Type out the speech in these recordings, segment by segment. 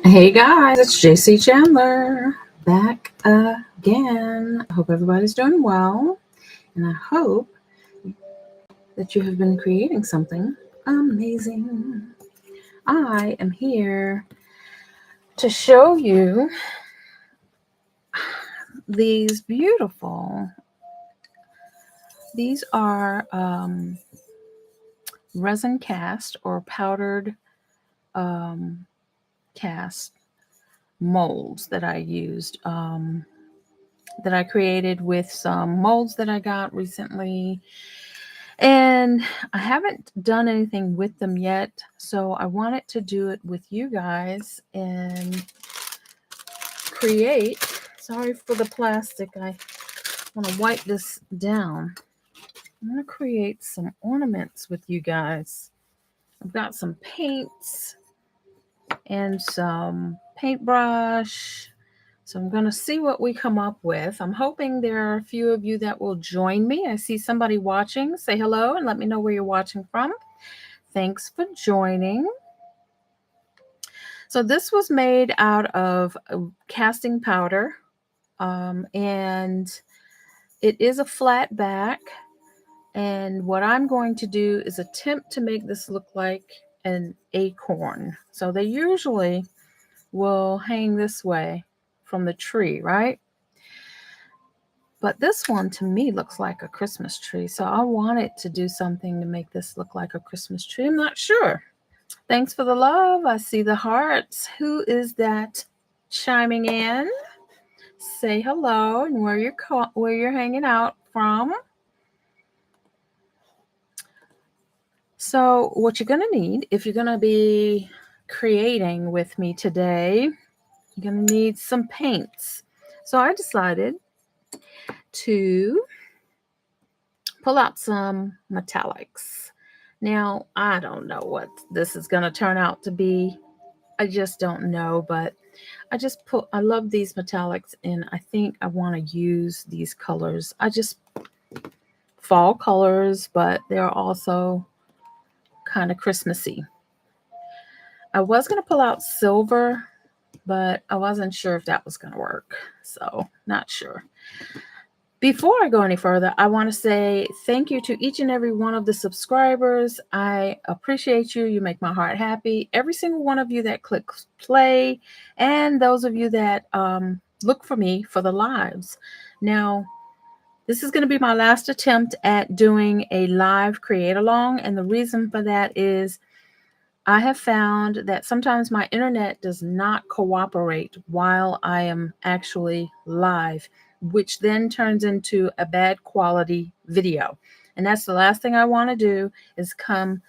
Hey guys, it's JC Chandler back again. I hope everybody's doing well, and I hope that you have been creating something amazing. I am here to show you these beautiful, these are resin cast or powdered cast molds that I used. That I created with some molds that I got recently. And I haven't done anything with them yet, so I wanted to do it with you guys and create. Sorry for the plastic. I want to wipe this down. I'm going to create some ornaments with you guys. I've got some paints and some paintbrush. So I'm going to see what we come up with. I'm hoping there are a few of you that will join me. I see somebody watching. Say hello and let me know where you're watching from. Thanks for joining. So this was made out of casting powder, and it is a flat back. And what I'm going to do is attempt to make this look like an acorn. So they usually will hang this way from the tree, right? But this one to me looks like a Christmas tree. So I wanted to do something to make this look like a Christmas tree. I'm not sure. Thanks for the love. I see the hearts. Who is that chiming in? Say hello and where you're hanging out from. So what you're going to need if you're going to be creating with me today, you're going to need some paints. So I decided to pull out some metallics. Now, I don't know what this is going to turn out to be. I just don't know, but I love these metallics, and I think I want to use these colors. Fall colors, but they're also kind of Christmassy. I was going to pull out silver, but I wasn't sure if that was going to work. So, not sure. Before I go any further, I want to say thank you to each and every one of the subscribers. I appreciate you. You make my heart happy. Every single one of you that clicks play, and those of you that look for me for the lives. Now, this is going to be my last attempt at doing a live create along, and the reason for that is I have found that sometimes my internet does not cooperate while I am actually live, which then turns into a bad quality video. And that's the last thing I want to do is come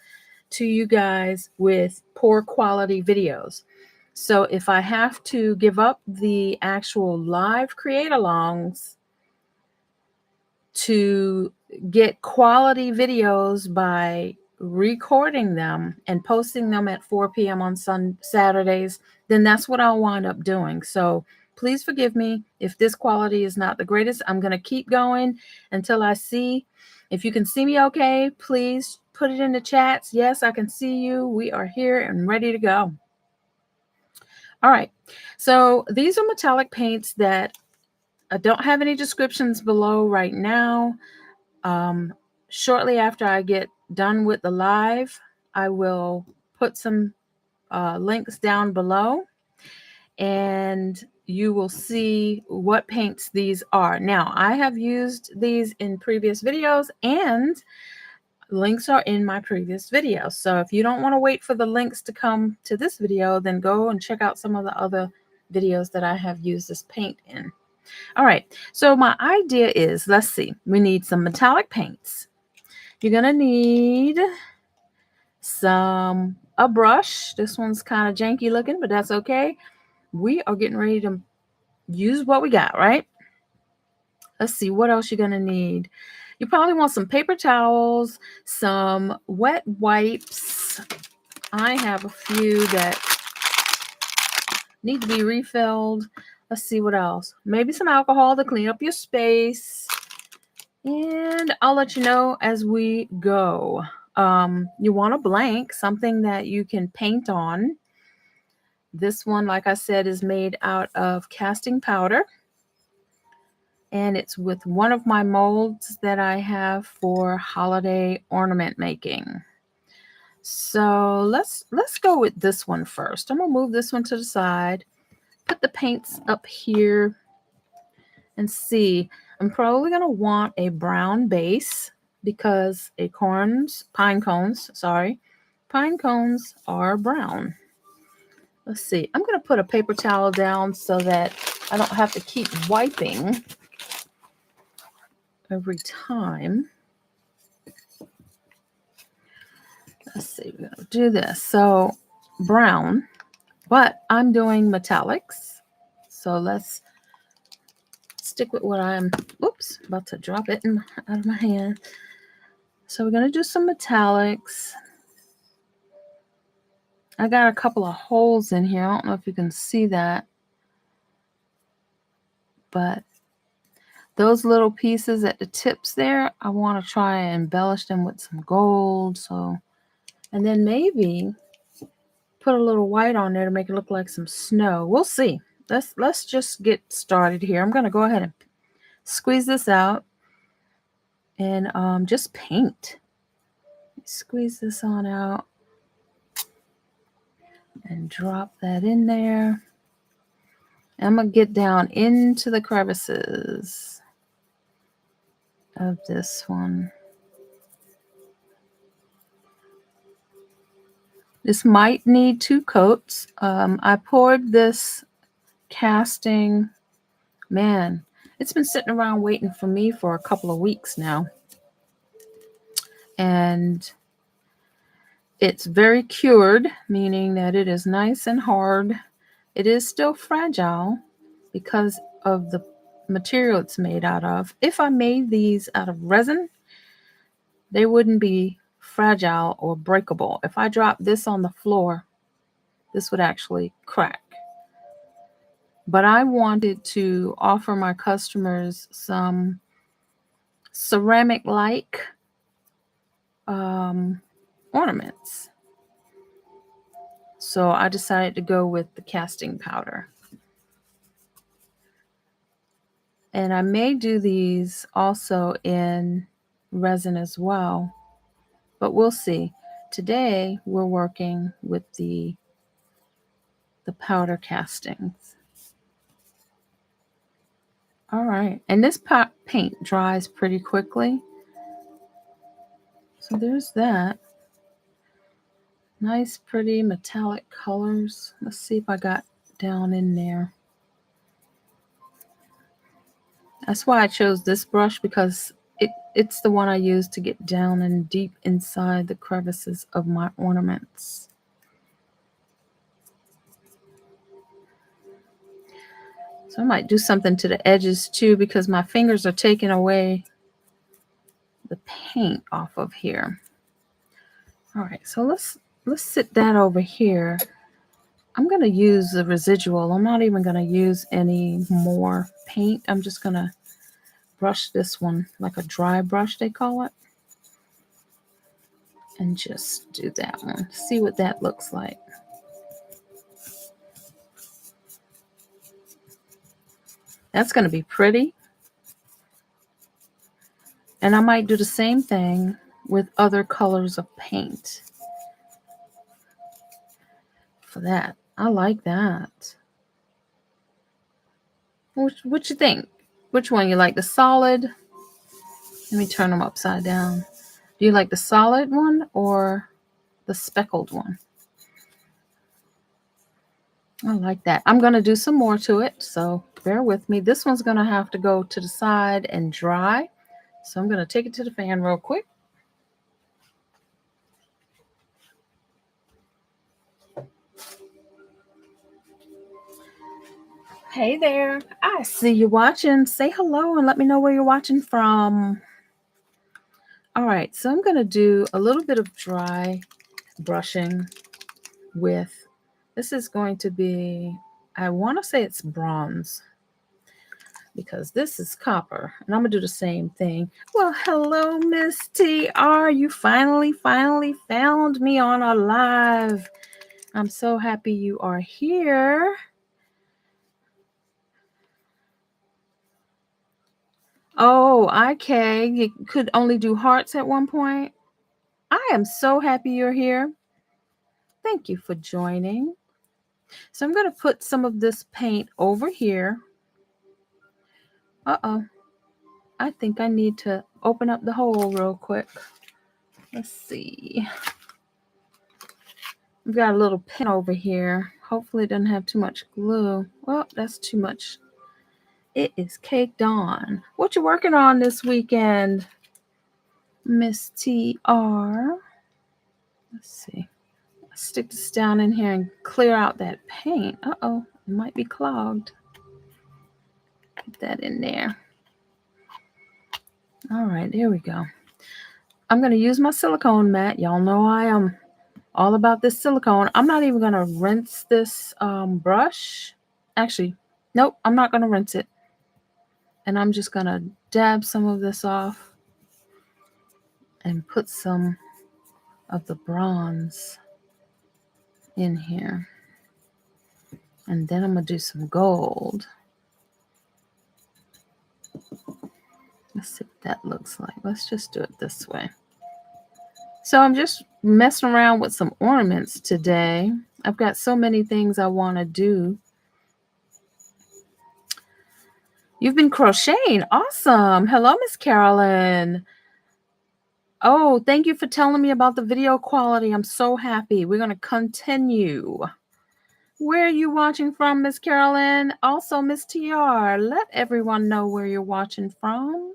to you guys with poor quality videos. So if I have to give up the actual live create alongs to get quality videos by recording them and posting them at 4 p.m. on Saturdays, then that's what I'll wind up doing. So please forgive me if this quality is not the greatest. I'm going to keep going until I see. If you can see me okay, please put it in the chats. Yes, I can see you. We are here and ready to go. All right. So these are metallic paints that I don't have any descriptions below right now. Shortly after I get done with the live, I will put some links down below and you will see what paints these are. Now, I have used these in previous videos and links are in my previous videos. So if you don't want to wait for the links to come to this video, then go and check out some of the other videos that I have used this paint in. All right, so my idea is, let's see, we need some metallic paints. You're going to need a brush. This one's kind of janky looking, but that's okay. We are getting ready to use what we got, right? Let's see, what else you're going to need. You probably want some paper towels, some wet wipes. I have a few that need to be refilled. Let's see what else. Maybe some alcohol to clean up your space. And I'll let you know as we go. You want a blank, something that you can paint on. This one, like I said, is made out of casting powder. And it's with one of my molds that I have for holiday ornament making. So let's go with this one first. I'm gonna move this one to the side, put the paints up here, and see. I'm probably gonna want a brown base because pine cones are brown. Let's see. I'm gonna put a paper towel down so that I don't have to keep wiping every time. Let's see, we're gonna do this. So brown, but I'm doing metallics. So let's stick with what I'm, oops, about to drop it out of my hand. So we're gonna do some metallics. I got a couple of holes in here. I don't know if you can see that, but those little pieces at the tips there, I want to try and embellish them with some gold. So, and then maybe put a little white on there to make it look like some snow. We'll see. Let's just get started here. I'm going to go ahead and squeeze this out and just paint. Squeeze this on out and drop that in there. I'm going to get down into the crevices of this one. This might need 2 coats. I poured this casting, man, it's been sitting around waiting for me for a couple of weeks now. And it's very cured, meaning that it is nice and hard. It is still fragile because of the material it's made out of. If I made these out of resin, they wouldn't be fragile or breakable. If I dropped this on the floor, this would actually crack. But I wanted to offer my customers some ceramic-like ornaments. So I decided to go with the casting powder. And I may do these also in resin as well, but we'll see. Today we're working with the powder castings. All right, and this paint dries pretty quickly. So there's that. Nice, pretty metallic colors. Let's see if I got down in there. That's why I chose this brush, because it's the one I use to get down and deep inside the crevices of my ornaments. So I might do something to the edges too, because my fingers are taking away the paint off of here. All right, so let's sit that over here. I'm going to use the residual. I'm not even going to use any more paint. I'm just going to brush this one like a dry brush, they call it. And just do that one. See what that looks like. That's going to be pretty. And I might do the same thing with other colors of paint. For that. I like that. What you think? Which one you like? The solid? Let me turn them upside down. Do you like the solid one or the speckled one? I like that. I'm going to do some more to it, so bear with me. This one's going to have to go to the side and dry. So I'm going to take it to the fan real quick. Hey there. I see you watching. Say hello and let me know where you're watching from. All right, so I'm going to do a little bit of dry brushing with, this is going to be, I want to say it's bronze, because this is copper, and I'm going to do the same thing. Well, hello, Miss TR. You finally found me on a live. I'm so happy you are here. Oh, okay. You could only do hearts at one point. I am so happy you're here. Thank you for joining. So I'm going to put some of this paint over here. Uh-oh. I think I need to open up the hole real quick. Let's see. We've got a little pin over here. Hopefully it doesn't have too much glue. Well, that's too much. It is caked on. What you working on this weekend, Miss TR? Let's see. Stick this down in here and clear out that paint. Uh-oh, it might be clogged. Put that in there. All right, there we go. I'm going to use my silicone mat. Y'all know I am all about this silicone. I'm not even going to rinse this brush. Actually, nope, I'm not going to rinse it. And I'm just going to dab some of this off and put some of the bronze in here. And then I'm going to do some gold. Let's see what that looks like. Let's just do it this way. So I'm just messing around with some ornaments today. I've got so many things I want to do. You've been crocheting. Awesome. Hello, Miss Carolyn. Oh, thank you for telling me about the video quality. I'm so happy. We're going to continue. Where are you watching from, Miss Carolyn? Also, Miss TR, let everyone know where you're watching from.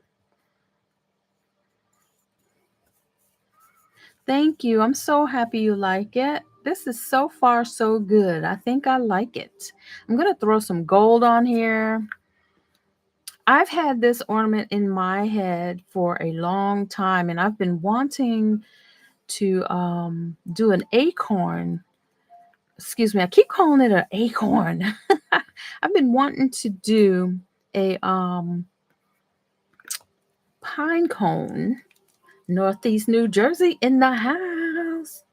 Thank you. I'm so happy you like it. This is so far so good. I think I like it. I'm going to throw some gold on here. I've had this ornament in my head for a long time, and I've been wanting to do an acorn. Excuse me, I keep calling it an acorn. I've been wanting to do a pine cone. Northeast New Jersey in the house.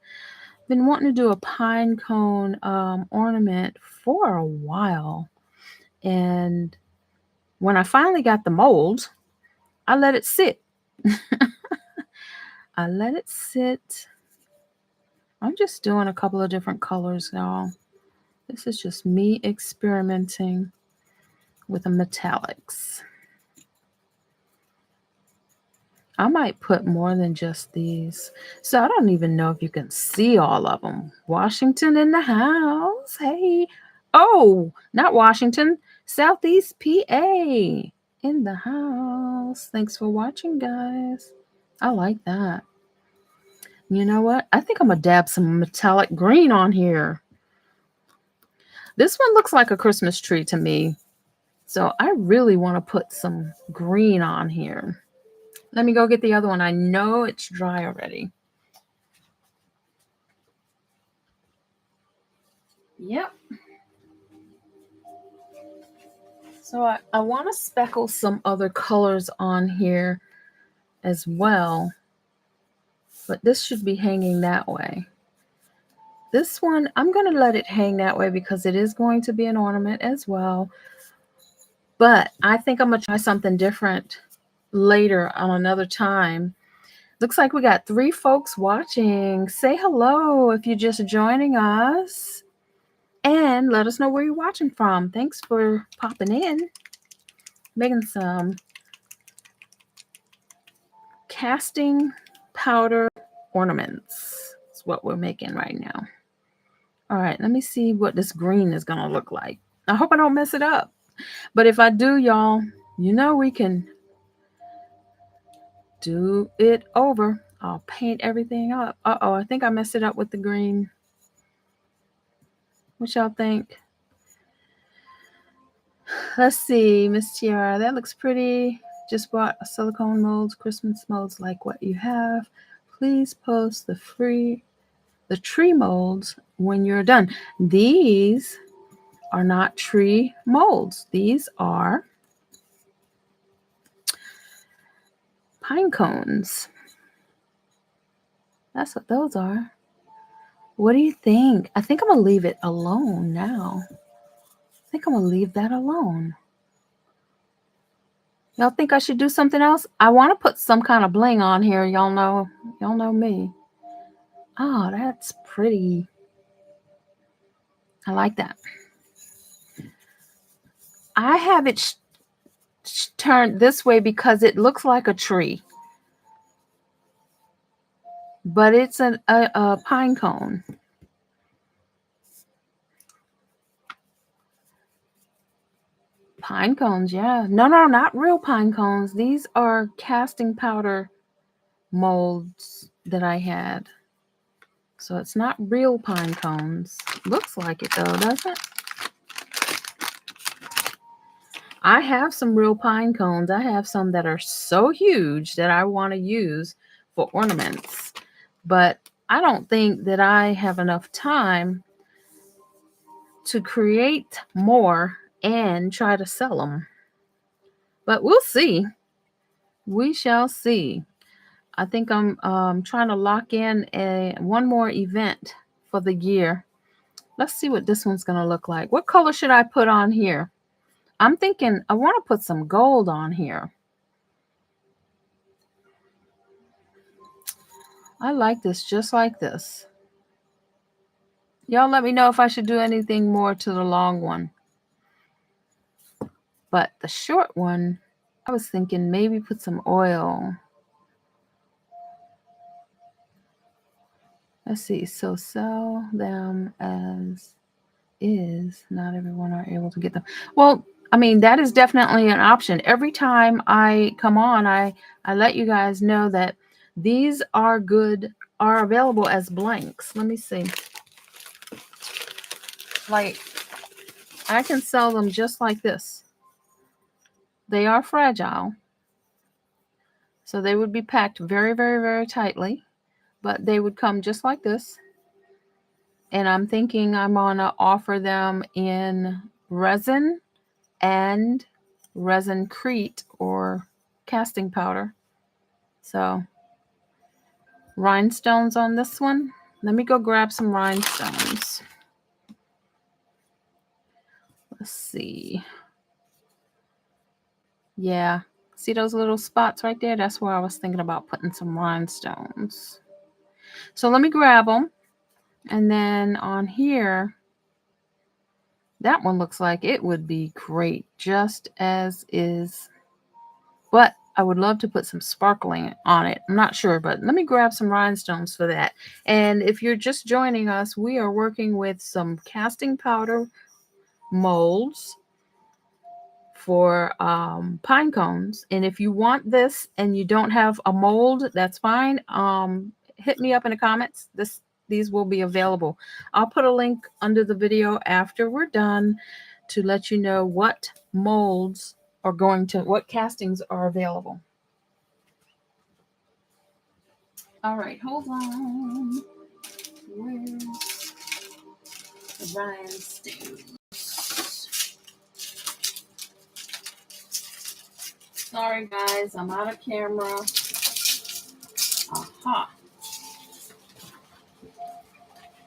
Been wanting to do a pine cone ornament for a while. And when I finally got the mold, I let it sit. I let it sit. I'm just doing a couple of different colors, y'all. This is just me experimenting with the metallics. I might put more than just these. So I don't even know if you can see all of them. Washington in the house. Hey. Oh, not Washington. Southeast PA in the house. Thanks for watching, guys. I like that. You know what? I think I'm going to dab some metallic green on here. This one looks like a Christmas tree to me. So I really want to put some green on here. Let me go get the other one. I know it's dry already. Yep. So I want to speckle some other colors on here as well. But this should be hanging that way. This one, I'm going to let it hang that way because it is going to be an ornament as well. But I think I'm going to try something different later on another time. Looks like we got 3 folks watching. Say hello if you're just joining us. And let us know where you're watching from. Thanks for popping in. Making some casting powder ornaments. That's what we're making right now. All right, let me see what this green is going to look like. I hope I don't mess it up. But if I do, y'all, you know we can do it over. I'll paint everything up. Uh-oh, I think I messed it up with the green. What y'all think? Let's see, Miss Tiara, that looks pretty. Just bought a silicone molds, Christmas molds like what you have. Please post the tree molds when you're done. These are not tree molds. These are pine cones. That's what those are. What do you think? I think I'm going to leave it alone now. I think I'm going to leave that alone. Y'all think I should do something else? I want to put some kind of bling on here. Y'all know me. Oh, that's pretty. I like that. I have it turned this way because it looks like a tree. But it's a pine cone. Pine cones, yeah. No, not real pine cones. These are casting powder molds that I had. So it's not real pine cones. Looks like it though, doesn't it? I have some real pine cones. I have some that are so huge that I want to use for ornaments. But I don't think that I have enough time to create more and try to sell them. But we'll see. We shall see. I think I'm trying to lock in one more event for the year. Let's see what this one's going to look like. What color should I put on here? I'm thinking I want to put some gold on here. I like this just like this. Y'all let me know if I should do anything more to the long one. But the short one, I was thinking maybe put some oil. Let's see. So sell them as is. Not everyone are able to get them. Well, I mean, that is definitely an option. Every time I come on, I let you guys know that these are available as blanks. Let me see. Like, I can sell them just like this. They are fragile. So they would be packed very, very, very tightly. But they would come just like this. And I'm thinking I'm going to offer them in resin and resin-crete or casting powder. So rhinestones on this one. Let me go grab some rhinestones. Let's see. Yeah. See those little spots right there? That's where I was thinking about putting some rhinestones. So let me grab them. And then on here, that one looks like it would be great just as is. But I would love to put some sparkling on it. I'm not sure, but let me grab some rhinestones for that. And if you're just joining us, we are working with some casting powder molds for pine cones. And if you want this and you don't have a mold, that's fine. Hit me up in the comments. These will be available. I'll put a link under the video after we're done to let you know what molds are what castings are available. All right, hold on. Where's the rhinestones? Sorry guys, I'm out of camera. Aha.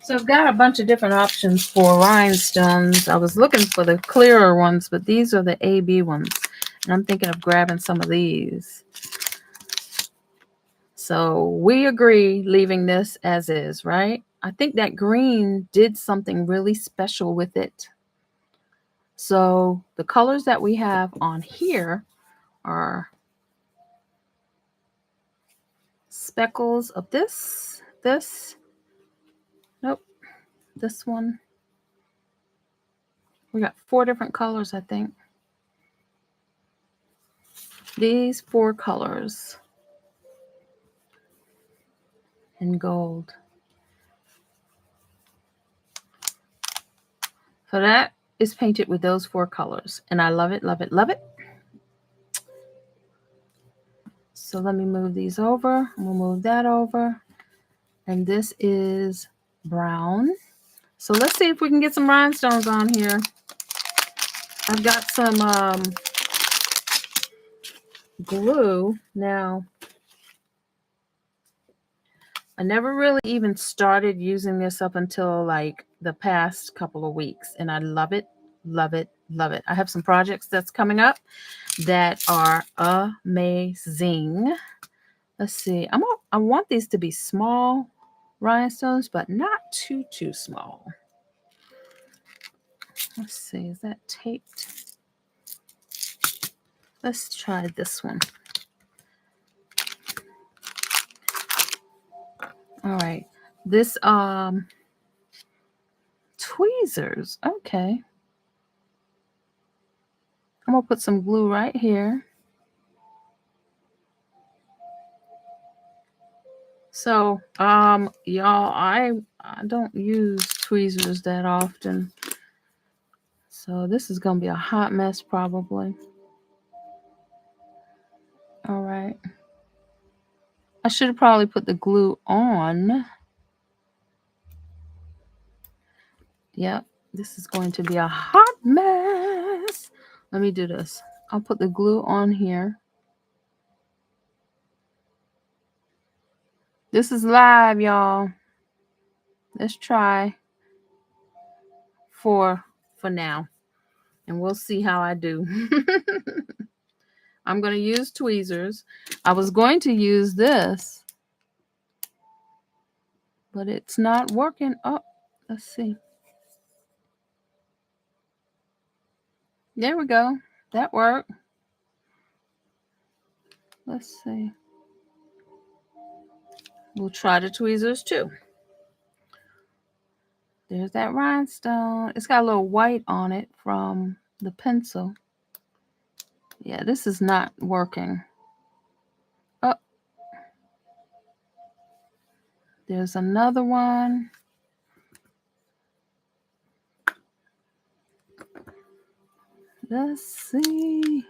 So I've got a bunch of different options for rhinestones. I was looking for the clearer ones, but these are the AB ones. And I'm thinking of grabbing some of these. So we agree leaving this as is, right? I think that green did something really special with it. So the colors that we have on here are speckles of this, nope, this one. We got 4 different colors, I think. These 4 colors in gold. So that is painted with those 4 colors. And I love it, love it, love it. So let me move these over. We'll move that over. And this is brown. So let's see if we can get some rhinestones on here. I've got some glue. Now, I never really even started using this up until like the past couple of weeks, and I love it, love it, love it. I have some projects that's coming up that are amazing. Let's see. I want these to be small rhinestones, but not too small. Let's see. Is that taped? Let's try this one. All right. This tweezers. Okay. I'm gonna put some glue right here. So, y'all, I don't use tweezers that often. So this is gonna be a hot mess probably. All right. I should have probably put the glue on. Yep, this is going to be a hot mess. Let me do this. I'll put the glue on here. This is live, y'all. Let's try for now. And we'll see how I do. I'm going to use tweezers. I was going to use this, but it's not working. Oh, let's see. There we go. That worked. Let's see. We'll try the tweezers too. There's that rhinestone. It's got a little white on it from the pencil. Yeah, this is not working. Oh, there's another one. Let's see.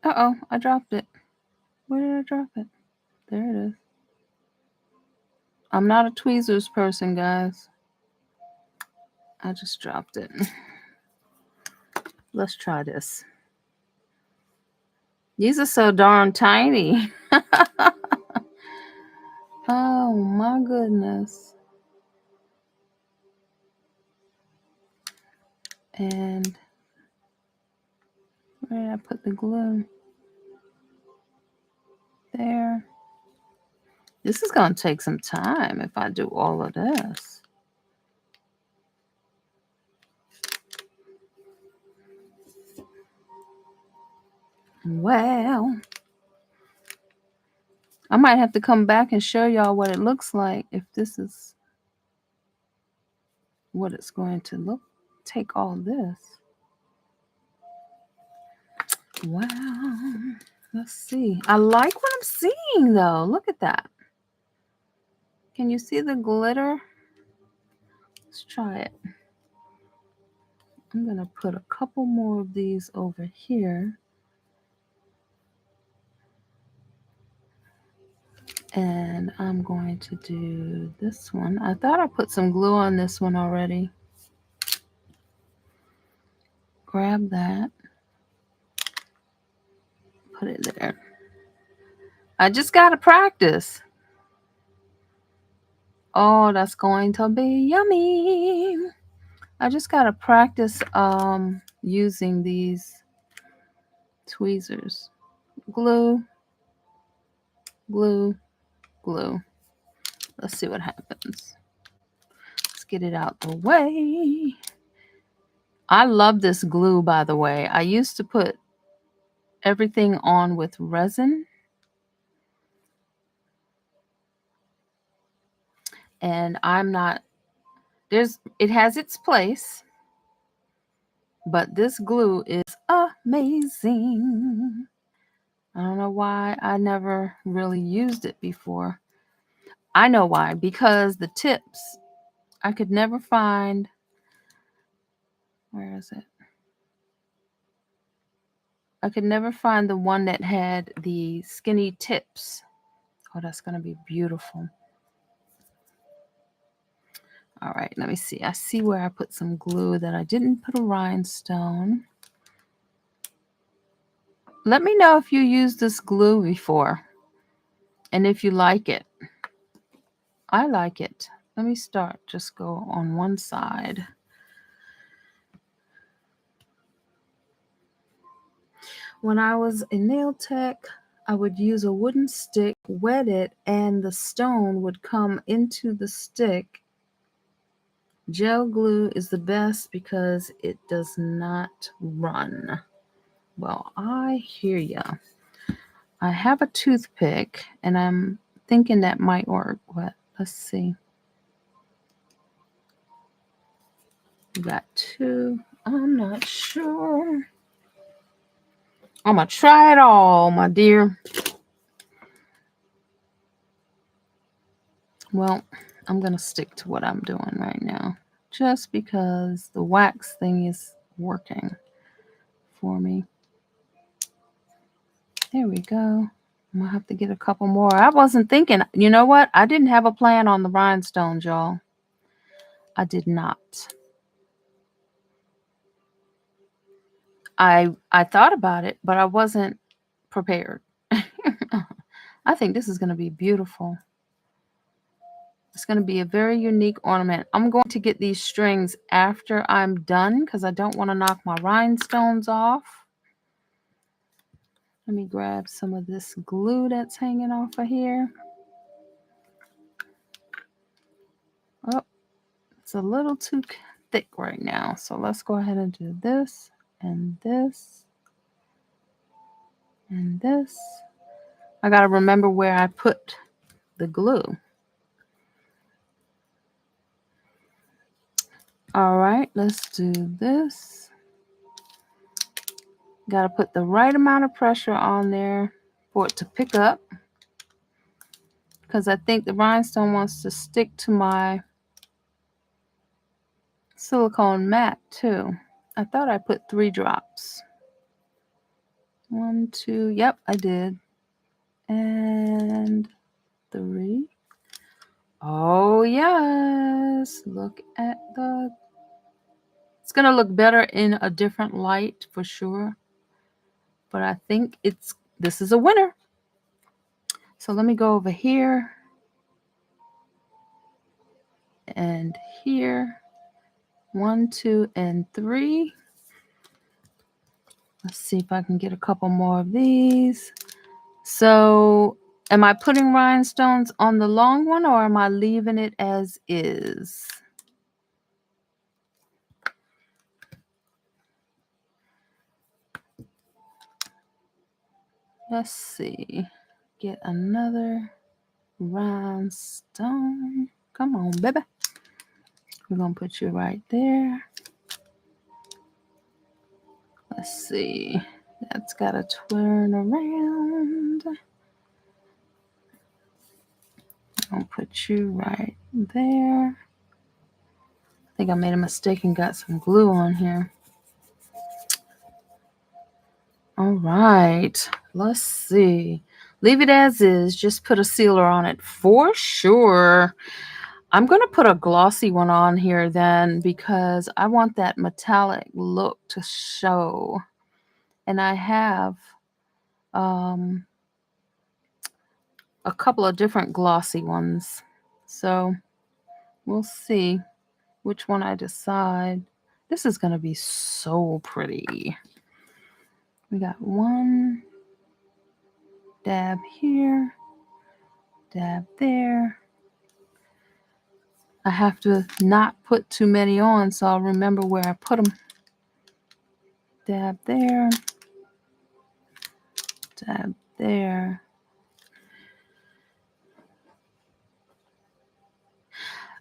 Uh-oh, I dropped it. Where did I drop it? There it is. I'm not a tweezers person, guys. I just dropped it. Let's try this. These are so darn tiny. Oh my goodness. And where did I put the glue? There. This is going to take some time if I do all of this. Well, I might have to come back and show y'all what it looks like if this is what it's going to look. Take all this. Wow. Let's see. I like what I'm seeing though. Look at that. Can you see the glitter? Let's try it. I'm going to put a couple more of these over here. And I'm going to do this one. I thought I put some glue on this one already. Grab that. Put it there. I just got to practice. Oh, that's going to be yummy. I just got to practice using these tweezers. Glue, glue, glue. Let's see what happens. Let's get it out the way. I love this glue, by the way. I used to put everything on with resin. And I'm not, it has its place, but this glue is amazing. I don't know why I never really used it before. I know why, because the tips, I could never find, where is it? I could never find the one that had the skinny tips. Oh, that's going to be beautiful. All right, let me see. I see where I put some glue that I didn't put a rhinestone. Let me know if you used this glue before and if you like it. I like it. Let me start. Just go on one side. When I was in nail tech, I would use a wooden stick, wet it, and the stone would come into the stick. Gel glue is the best because it does not run. Well, I hear ya. I have a toothpick and I'm thinking that might work, but let's see. We got two. I'm not sure. I'm gonna try it all, my dear. Well, I'm gonna stick to what I'm doing right now, just because the wax thing is working for me. There we go. I'm gonna have to get a couple more. I wasn't thinking, you know what? I didn't have a plan on the rhinestones, y'all. I did not. I thought about it, but I wasn't prepared. I think this is going to be beautiful. It's going to be a very unique ornament. I'm going to get these strings after I'm done because I don't want to knock my rhinestones off. Let me grab some of this glue that's hanging off of here. Oh, it's a little too thick right now. So let's go ahead and do this and this and this. I got to remember where I put the glue. All right, let's do this. Got to put the right amount of pressure on there for it to pick up, because I think the rhinestone wants to stick to my silicone mat too. I thought I put 3 drops. 1, 2, yep, I did. And 3. Oh, yes. Look at the... It's going to look better in a different light for sure. But I think this is a winner. So let me go over here and here. 1, 2, and 3. Let's see if I can get a couple more of these. So am I putting rhinestones on the long one or am I leaving it as is? Let's see. Get another rhinestone. Come on, baby. We're going to put you right there. Let's see. That's got to turn around. I'm going to put you right there. I think I made a mistake and got some glue on here. All right. Let's see. Leave it as is. Just put a sealer on it for sure. I'm going to put a glossy one on here then because I want that metallic look to show. And I have a couple of different glossy ones. So we'll see which one I decide. This is going to be so pretty. We got one dab here, dab there. I have to not put too many on, so I'll remember where I put them. Dab there, dab there.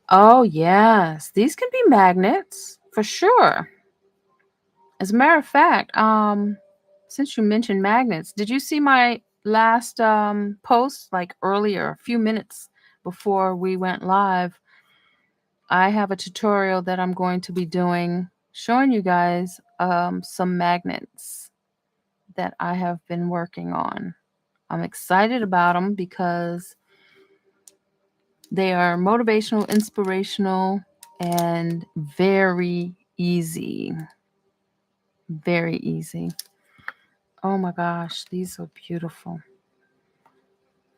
Oh, yes. These can be magnets for sure. As a matter of fact, since you mentioned magnets, did you see my last post, like earlier, a few minutes before we went live? I have a tutorial that I'm going to be doing, showing you guys some magnets that I have been working on. I'm excited about them because they are motivational, inspirational, and very easy. Very easy. Oh my gosh, these are beautiful.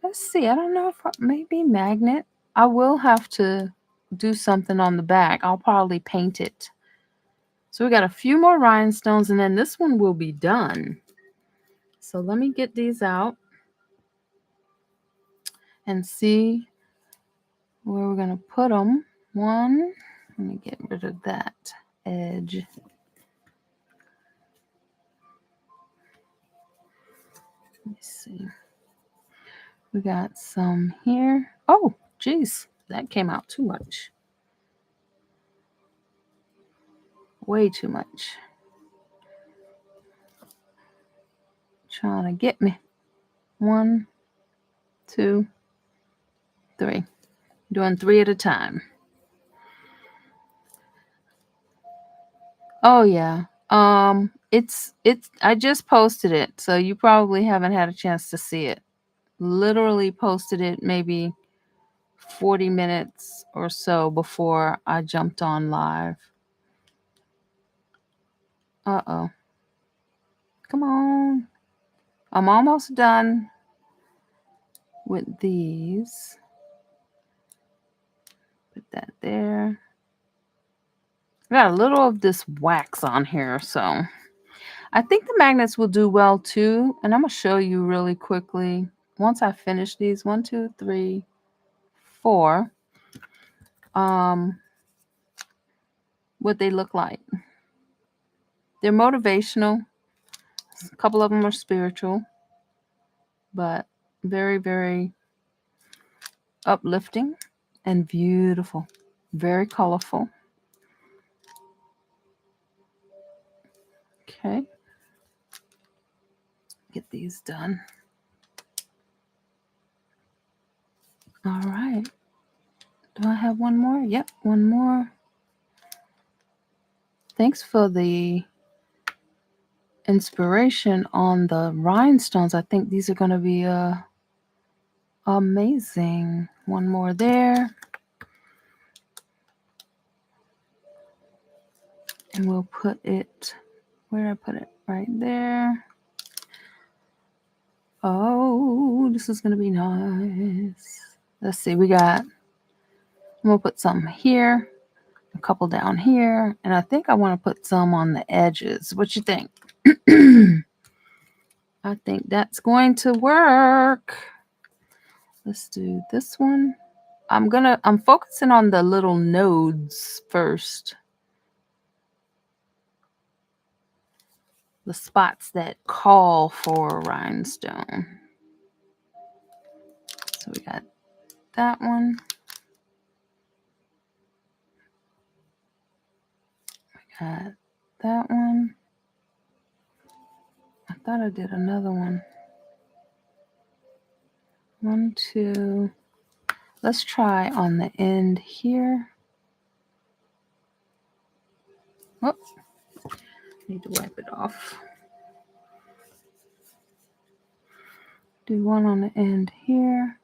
Let's see. I don't know if maybe magnet. I will have to do something on the back. I'll probably paint it. So we got a few more rhinestones and then this one will be done. So let me get these out and see where we're going to put them. One, let me get rid of that edge. Let me see. We got some here. Oh, geez, that came out too much. Way too much. Trying to get me. 1, 2, 3. Doing 3 at a time. Oh yeah. It's I just posted it, so you probably haven't had a chance to see it. Literally posted it maybe 40 minutes or so before I jumped on live. Uh-oh. Come on. I'm almost done with these. Put that there. I got a little of this wax on here, so I think the magnets will do well too. And I'm going to show you really quickly once I finish these. 1, 2, 3, 4. What they look like. They're motivational. A couple of them are spiritual, but very, very uplifting and beautiful. Very colorful. Okay. Get these done. All right. Do I have one more? Yep, one more. Thanks for the inspiration on the rhinestones. I think these are going to be amazing. One more there. And we'll put it, where did I put it? Right there. Oh, this is going to be nice. Let's see, I'm going to put some here, a couple down here, and I think I want to put some on the edges. What you think? I think that's going to work. Let's do this one. I'm focusing on the little nodes first. The spots that call for rhinestone. So we got that one. We got that one. I thought I did another one. 1, 2. Let's try on the end here. Oh, need to wipe it off. Do one on the end here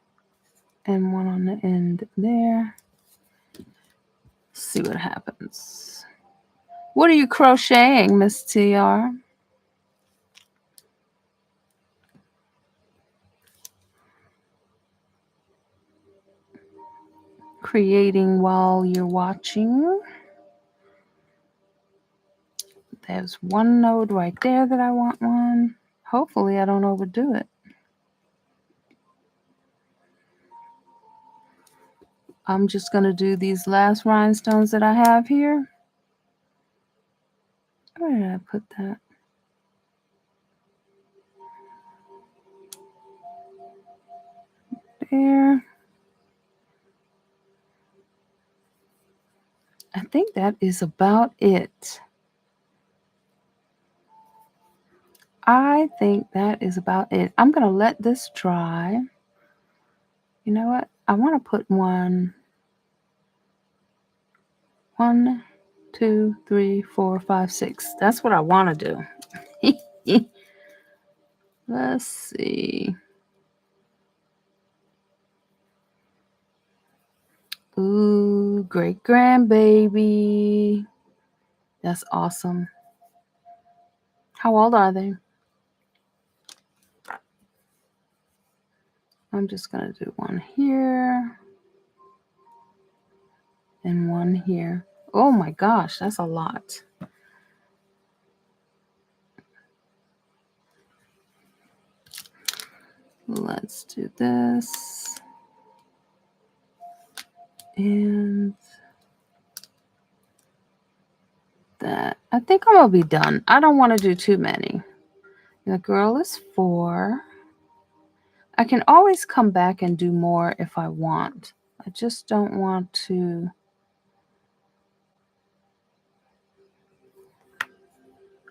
and one on the end there. See what happens. What are you crocheting, Miss TR? Creating while you're watching. There's one node right there that I want one. Hopefully I don't overdo it. I'm just going to do these last rhinestones that I have here. Where did I put that? There. I think that is about it. I think that is about it. I'm going to let this dry. You know what? I want to put one, 2, 3, 4, 5, 6. That's what I want to do. Let's see. Ooh, great grandbaby. That's awesome. How old are they? I'm just going to do one here and one here. Oh my gosh, that's a lot. Let's do this. And that. I think I'm going to be done. I don't want to do too many. The girl is 4. I can always come back and do more if I want. I just don't want to.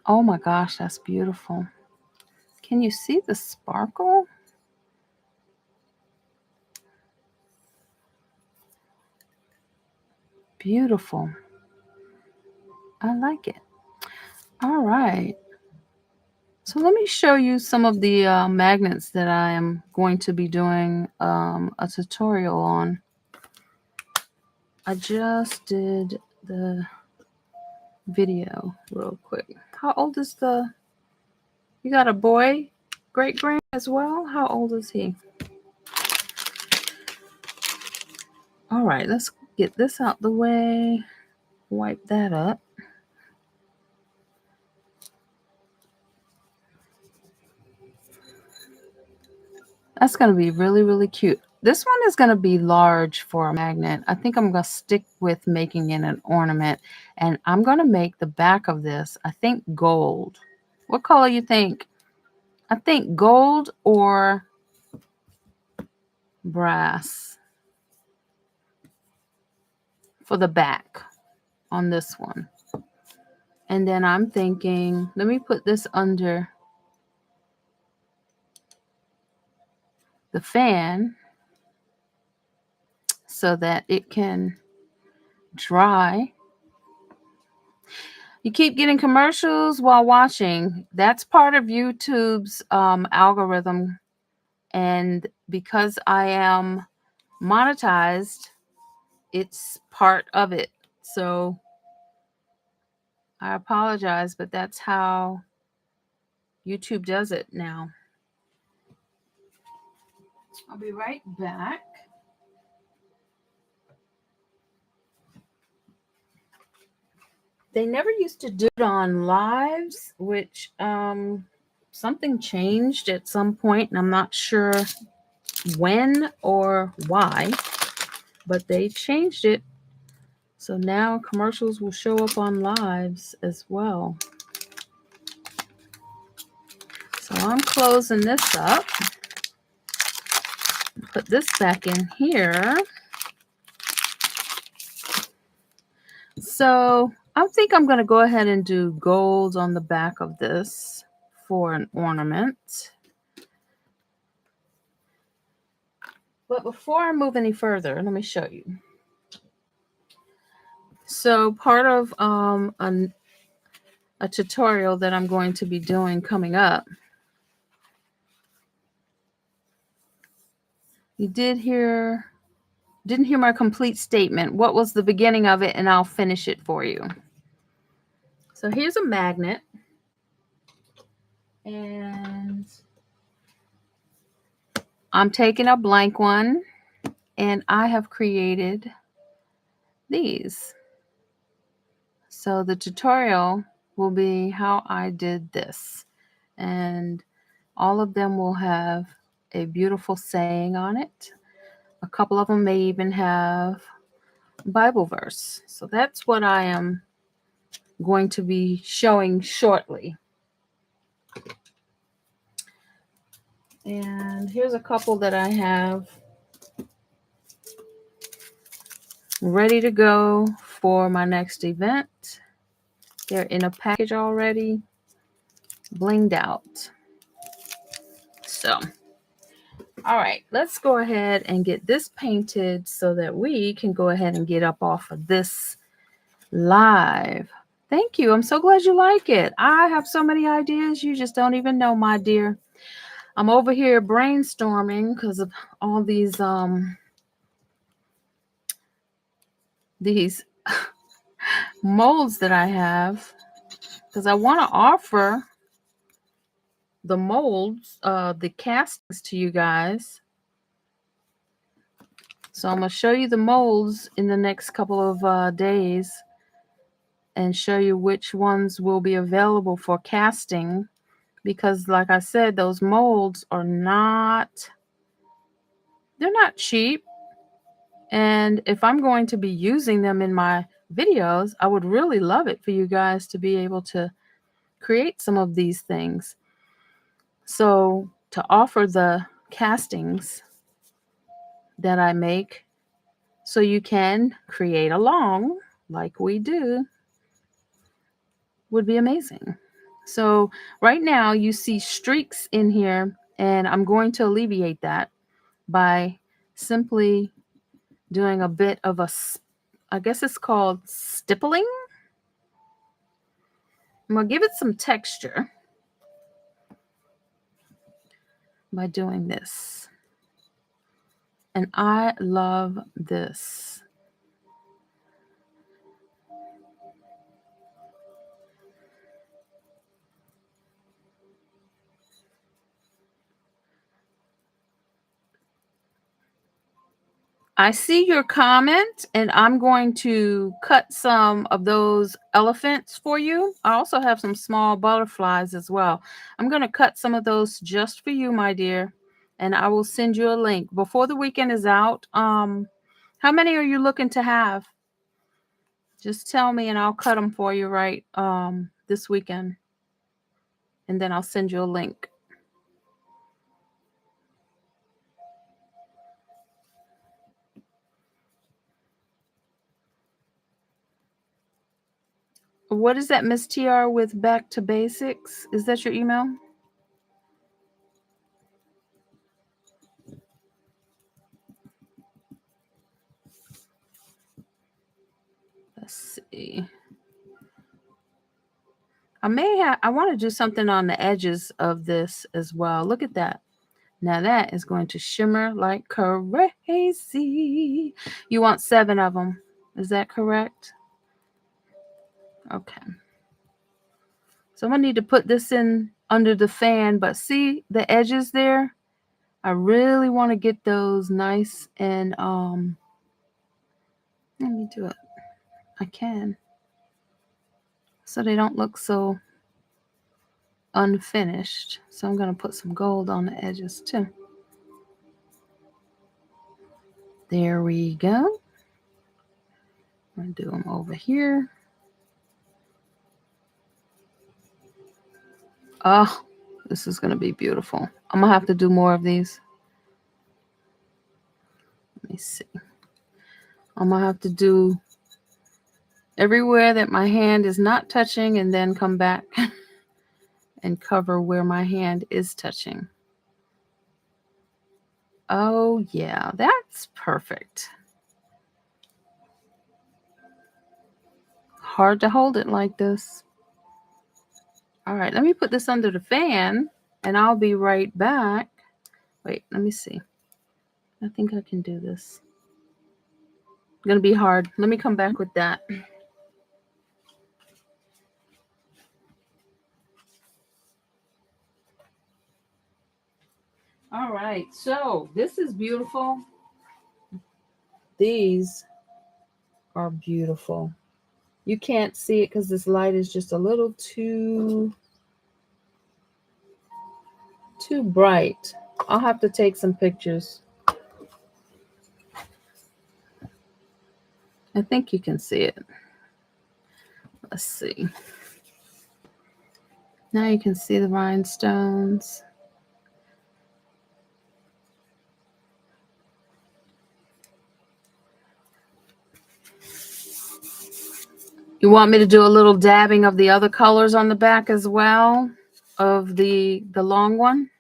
Oh my gosh, that's beautiful. Can you see the sparkle? Beautiful. I like it. All right. So let me show you some of the magnets that I am going to be doing a tutorial on. I just did the video real quick. How old is you got a boy, great-grand as well? How old is he? All right, let's get this out the way. Wipe that up. That's going to be really, really cute. This one is going to be large for a magnet. I think I'm going to stick with making it an ornament. And I'm going to make the back of this, I think, gold. What color you think? I think gold or brass for the back on this one. And then I'm thinking, let me put this under the fan so that it can dry. You keep getting commercials while watching. That's part of YouTube's algorithm. And because I am monetized, it's part of it. So I apologize, but that's how YouTube does it now. I'll be right back. They never used to do it on lives, which something changed at some point, and I'm not sure when or why, but they changed it. So now commercials will show up on lives as well. So I'm closing this up. Put this back in here. So I think I'm going to go ahead and do gold on the back of this for an ornament. But before I move any further, let me show you. So part of a tutorial that I'm going to be doing coming up. You didn't hear my complete statement. What was the beginning of it? And I'll finish it for you. So here's a magnet. And I'm taking a blank one. And I have created these. So the tutorial will be how I did this. And all of them will have a beautiful saying on it. A couple of them may even have Bible verse. So that's what I am going to be showing shortly. And here's a couple that I have ready to go for my next event. They're in a package already, blinged out. So, all right, let's go ahead and get this painted so that we can go ahead and get up off of this live. Thank you. I'm so glad you like it. I have so many ideas. You just don't even know, my dear. I'm over here brainstorming because of all these molds that I have, because I want to offer the molds, the castings to you guys So I'm going to show you the molds in the next couple of days and show you which ones will be available for casting, because like I said, those molds are they're not cheap. And if I'm going to be using them in my videos, I would really love it for you guys to be able to create some of these things. So to offer the castings that I make so you can create along like we do would be amazing. So right now you see streaks in here, and I'm going to alleviate that by simply doing a bit of I guess it's called stippling. I'm going to give it some texture by doing this. And I love this. I see your comment, and I'm going to cut some of those elephants for you. I also have some small butterflies as well. I'm going to cut some of those just for you, my dear, and I will send you a link before the weekend is out. How many are you looking to have? Just tell me and I'll cut them for you right this weekend, and then I'll send you a link. What is that, Miss TR with Back to Basics? Is that your email? Let's see. I want to do something on the edges of this as well. Look at that. Now that is going to shimmer like crazy. You want 7 of them. Is that correct? Okay. So I'm going to need to put this in under the fan, but see the edges there? I really want to get those nice and let me do it. I can. So they don't look so unfinished. So I'm going to put some gold on the edges too. There we go. I'm going to do them over here. Oh, this is going to be beautiful. I'm going to have to do more of these. Let me see. I'm going to have to do everywhere that my hand is not touching, and then come back and cover where my hand is touching. Oh, yeah, that's perfect. Hard to hold it like this. All right, let me put this under the fan, and I'll be right back. Wait, let me see. I think I can do this. It's going to be hard. Let me come back with that. All right, so this is beautiful. These are beautiful. You can't see it because this light is just a little too bright. I'll have to take some pictures. I think you can see it. Let's see. Now you can see the rhinestones. You want me to do a little dabbing of the other colors on the back as well, of the long one?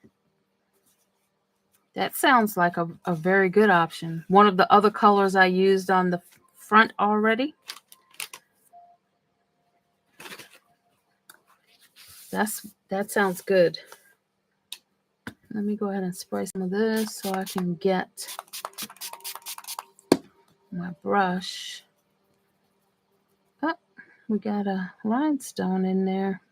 That sounds like a very good option. One of the other colors I used on the front already. That sounds good. Let me go ahead and spray some of this so I can get my brush. Oh, we got a rhinestone in there.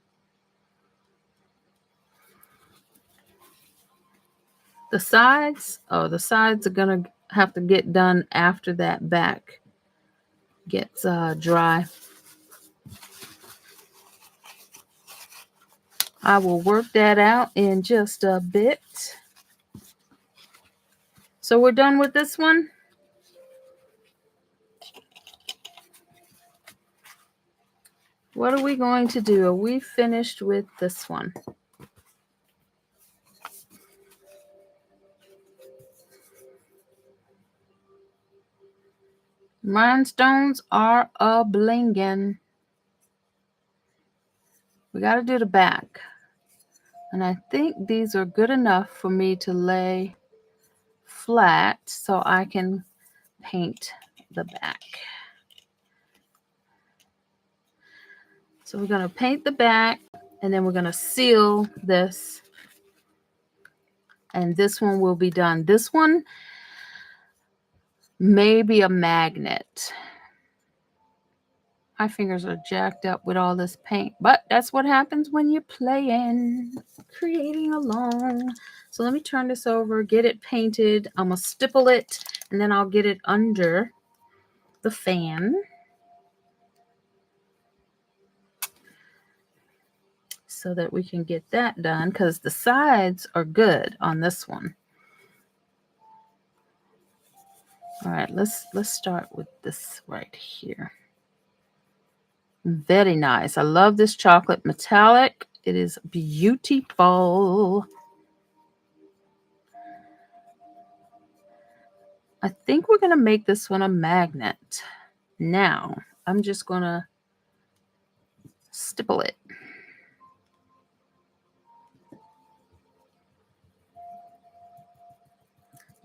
The sides, the sides are gonna have to get done after that back gets dry. I will work that out in just a bit. So we're done with this one. What are we going to do? Are we finished with this one? Rhinestones are a blingin'. We got to do the back. And I think these are good enough for me to lay flat so I can paint the back. So we're going to paint the back, and then we're going to seal this. And this one will be done. This one may be a magnet. My fingers are jacked up with all this paint, but that's what happens when you're playing, creating along. So let me turn this over, get it painted. I'm going to stipple it, and then I'll get it under the fan. So that we can get that done, because the sides are good on this one. All right, let's start with this right here. Very nice. I love this chocolate metallic. It is beautiful. I think we're going to make this one a magnet. Now, I'm just going to stipple it.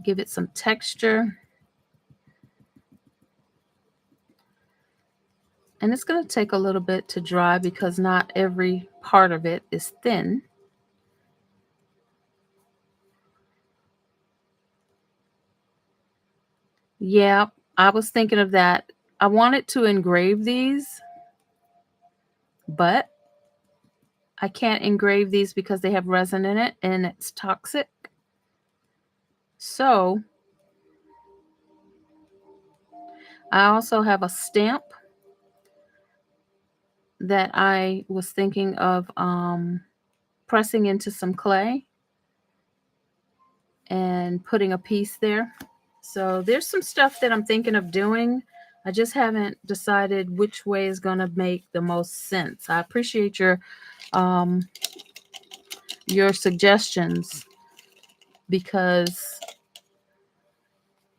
Give it some texture. And it's going to take a little bit to dry because not every part of it is thin. Yeah, I was thinking of that. I wanted to engrave these, but I can't engrave these because they have resin in it and it's toxic. So I also have a stamp that I was thinking of pressing into some clay and putting a piece there. So there's some stuff that I'm thinking of doing. I just haven't decided which way is going to make the most sense. I appreciate your suggestions, because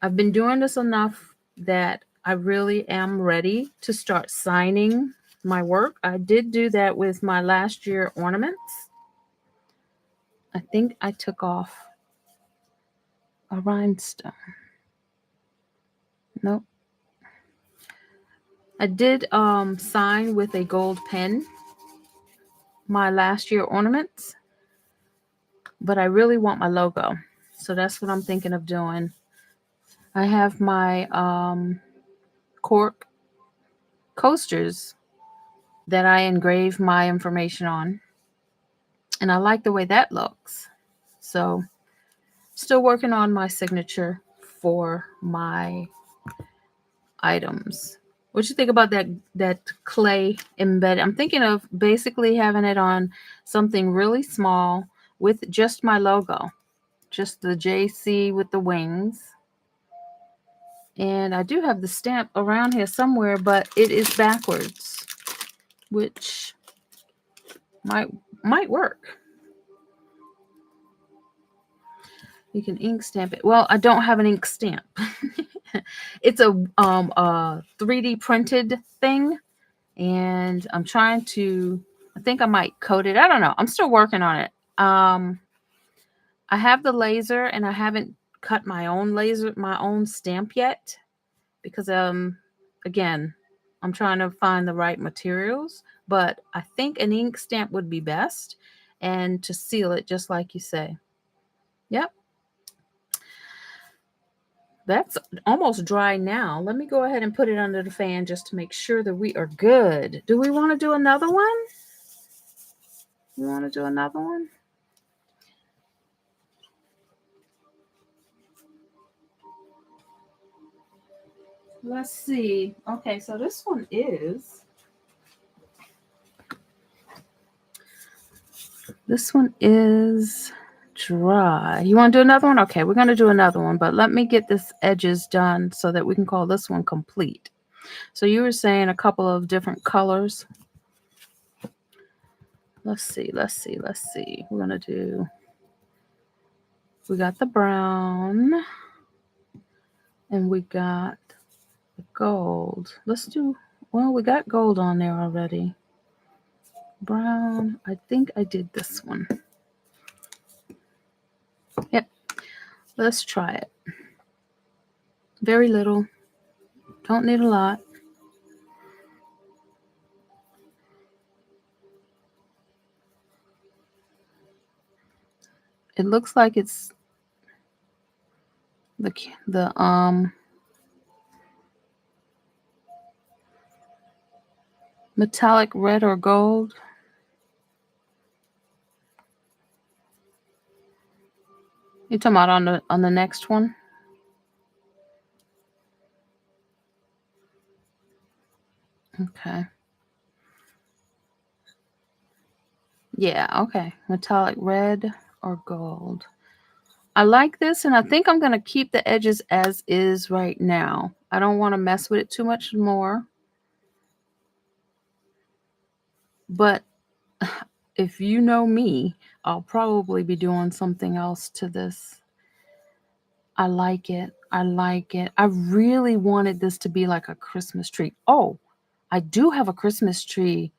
I've been doing this enough that I really am ready to start signing my work. I did do that with my last year ornaments. I think I took off a rhinestone. Nope. I did sign with a gold pen my last year ornaments, but I really want my logo. So that's what I'm thinking of doing. I have my cork coasters that I engrave my information on, and I like the way that looks. So still working on my signature for my items. What you think about that clay embedded? I'm thinking of basically having it on something really small with just my logo, just the JC with the wings. And I do have the stamp around here somewhere, but it is backwards, which might work. You can ink stamp it. Well, I don't have an ink stamp. It's a 3D printed thing, and I'm trying to. I think I might coat it. I don't know. I'm still working on it. I have the laser, and I haven't cut my own stamp yet, because again, I'm trying to find the right materials. But I think an ink stamp would be best, and to seal it, just like you say. Yep. That's almost dry now. Let me go ahead and put it under the fan just to make sure that we are good. Do we want to do another one? You want to do another one? Let's see. Okay, so this one is dry. You want to do another one? Okay, we're going to do another one, but let me get this edges done so that we can call this one complete. So you were saying a couple of different colors. Let's see. We're going to do, we got the brown and we got the gold. Let's do, well, we got gold on there already. Brown, I think I did this one. Yep, let's try it. Very little, don't need a lot. It looks like it's the metallic red or gold. You talking about on the next one? Okay. Yeah, okay. Metallic red or gold. I like this, and I think I'm going to keep the edges as is right now. I don't want to mess with it too much more. But if you know me, I'll probably be doing something else to this. I like it. I like it. I really wanted this to be like a Christmas tree. Oh, I do have a Christmas tree.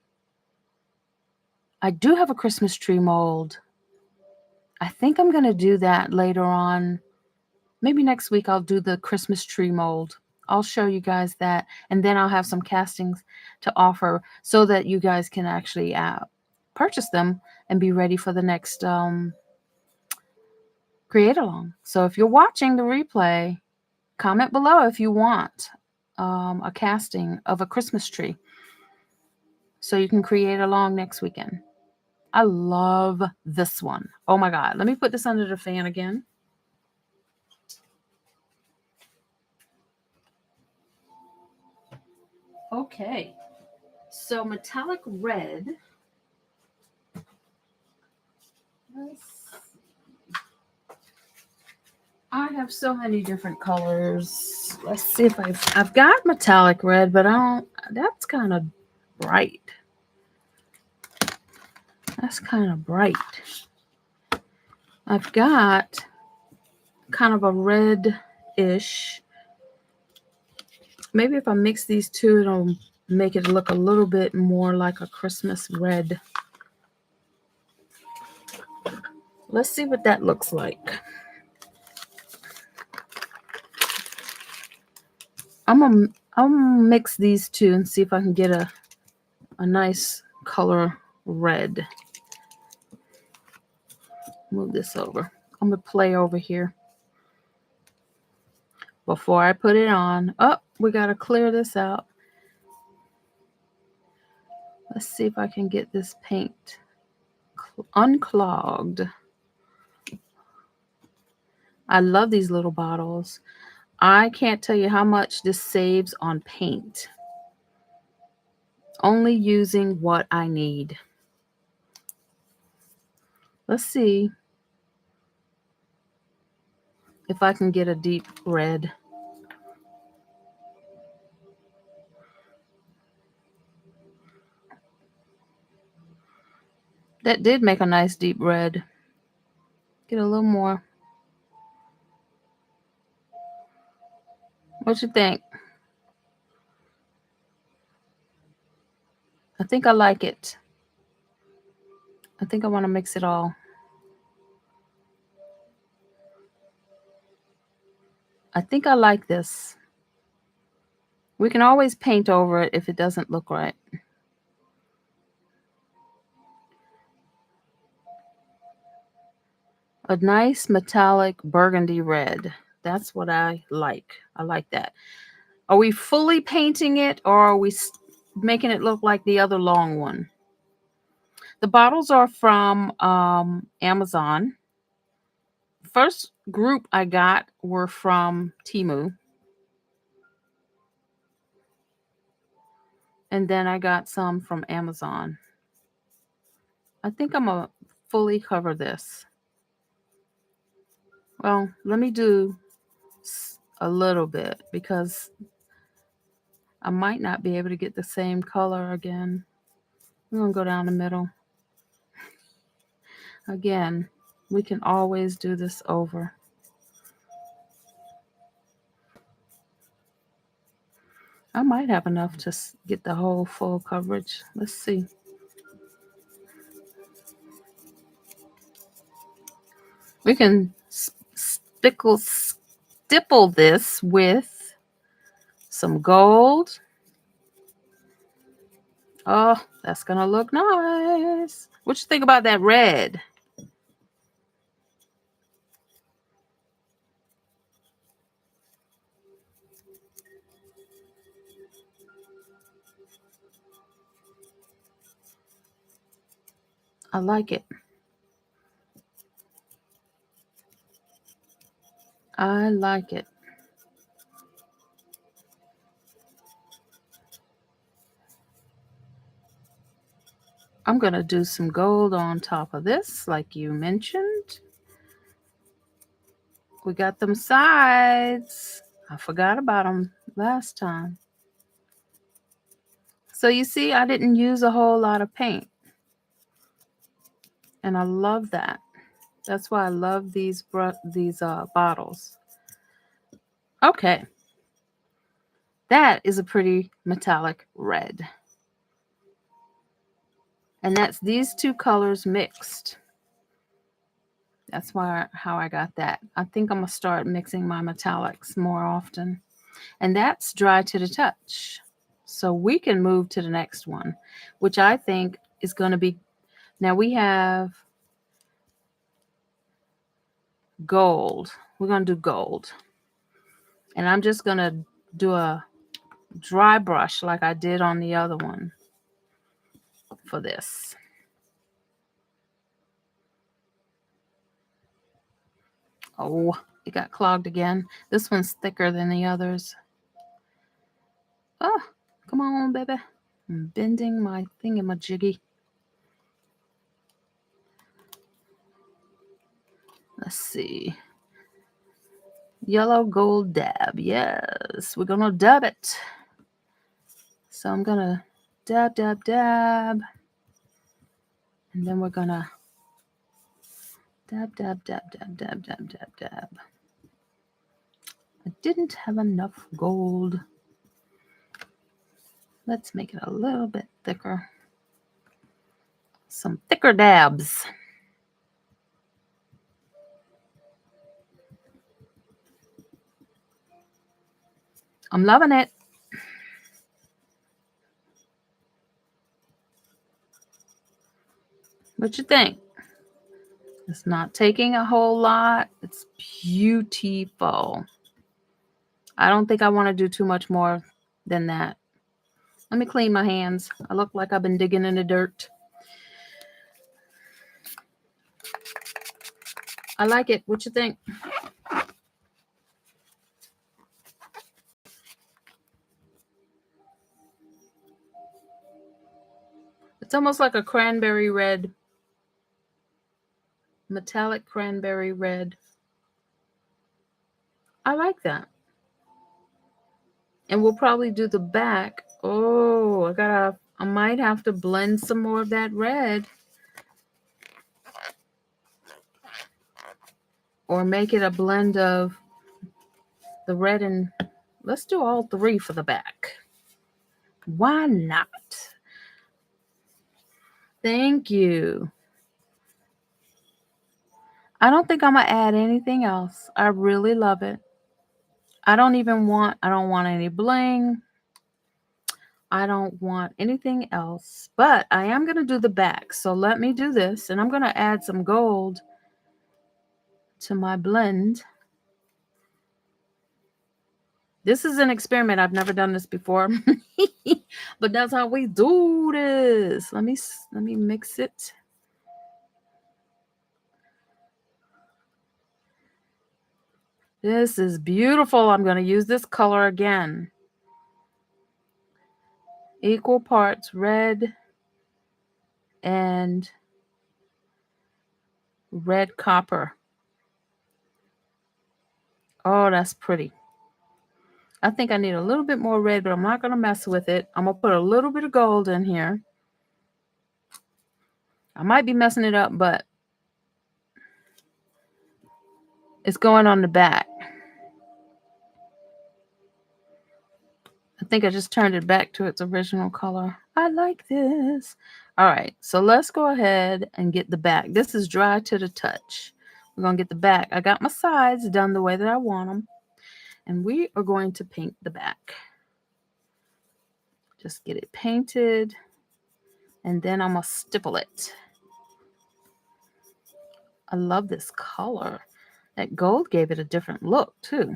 I do have a Christmas tree mold. I think I'm going to do that later on. Maybe next week I'll do the Christmas tree mold. I'll show you guys that. And then I'll have some castings to offer so that you guys can actually purchase them and be ready for the next create along. So if you're watching the replay, comment below if you want a casting of a Christmas tree so you can create along next weekend. I love this one. Oh my God. Let me put this under the fan again. Okay. So metallic red. I have so many different colors. Let's see if I've got metallic red, but I don't, that's kind of bright. That's kind of bright. I've got kind of a red-ish. Maybe if I mix these two, it'll make it look a little bit more like a Christmas red. Let's see what that looks like. I'm gonna mix these two and see if I can get a nice color red. Move this over. I'm gonna play over here before I put it on. Oh, we gotta clear this out. Let's see if I can get this paint unclogged. I love these little bottles. I can't tell you how much this saves on paint. Only using what I need. Let's see if I can get a deep red. That did make a nice deep red. Get a little more. What you think? I think I like it. I think I want to mix it all. I think I like this. We can always paint over it if it doesn't look right. A nice metallic burgundy red. That's what I like. I like that. Are we fully painting it or are we making it look like the other long one? The bottles are from Amazon. First group I got were from Temu. And then I got some from Amazon. I think I'm going to fully cover this. Well, let me do a little bit because I might not be able to get the same color again. I'm going to go down the middle. Again, we can always do this over. I might have enough to get the whole full coverage. Let's see. We can stipple this with some gold. Oh, that's gonna look nice. What you think about that red? I like it. I like it. I'm going to do some gold on top of this, like you mentioned. We got them sides. I forgot about them last time. So you see, I didn't use a whole lot of paint. And I love that. That's why I love these bottles. Okay. That is a pretty metallic red. And that's these two colors mixed. That's how I got that. I think I'm going to start mixing my metallics more often. And that's dry to the touch. So we can move to the next one, which I think is going to be, now we have gold. We're going to do gold. And I'm just going to do a dry brush like I did on the other one for this. Oh, it got clogged again. This one's thicker than the others. Oh, come on, baby. I'm bending my thingamajiggy. Let's see. Yellow gold dab. Yes, we're going to dab it. So I'm going to dab, dab, dab. And then we're going to dab, dab, dab, dab, dab, dab, dab, dab. I didn't have enough gold. Let's make it a little bit thicker. Some thicker dabs. I'm loving it. What you think? It's not taking a whole lot. It's beautiful. I don't think I want to do too much more than that. Let me clean my hands. I look like I've been digging in the dirt. I like it. What you think? It's almost like a cranberry red. Metallic cranberry red. I like that. And we'll probably do the back. Oh, I might have to blend some more of that red. Or make it a blend of the red and let's do all three for the back. Why not? Thank you. I don't think I'm going to add anything else. I really love it. I don't want any bling. I don't want anything else, but I am going to do the back. So let me do this and I'm going to add some gold to my blend. This is an experiment. I've never done this before, but that's how we do this. Let me mix it. This is beautiful. I'm going to use this color again. equal parts red and red copper. Oh, that's pretty. I think I need a little bit more red, but I'm not going to mess with it. I'm going to put a little bit of gold in here. I might be messing it up, but it's going on the back. I think I just turned it back to its original color. I like this. All right, so let's go ahead and get the back. This is dry to the touch. We're going to get the back. I got my sides done the way that I want them. And we are going to paint the back. Just get it painted. And then I'm going to stipple it. I love this color. That gold gave it a different look too.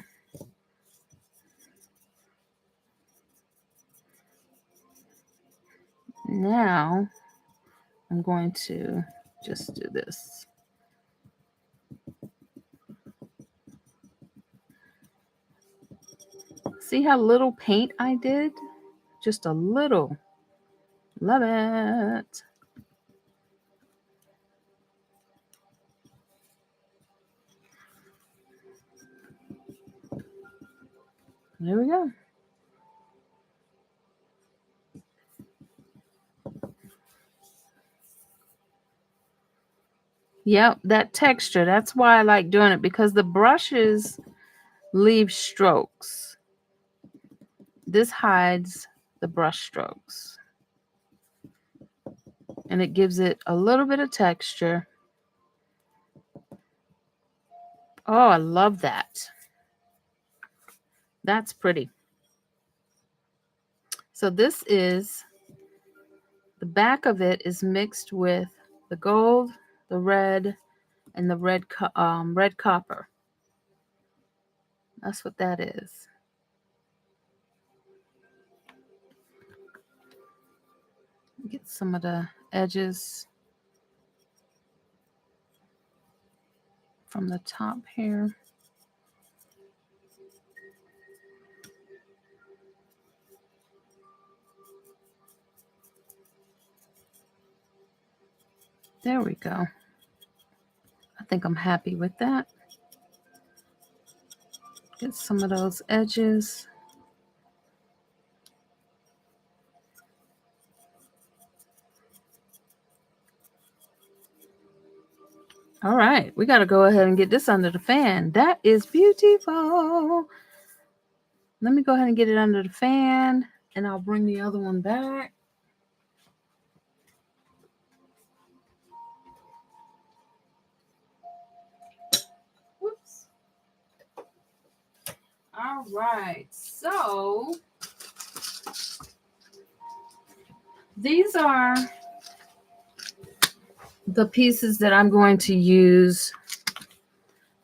Now I'm going to just do this. See how little paint I did? Just a little. Love it. There we go. Yep, that texture. That's why I like doing it, because the brushes leave strokes. This hides the brush strokes. And it gives it a little bit of texture. Oh, I love that. That's pretty. So this is, the back of it is mixed with the gold, the red, and the red copper. That's what that is. Get some of the edges from the top here. There we go. I think I'm happy with that. Get some of those edges. All right, we got to go ahead and get this under the fan. That is beautiful. Let me go ahead and get it under the fan, and I'll bring the other one back. Whoops. All right, so these are the pieces that I'm going to use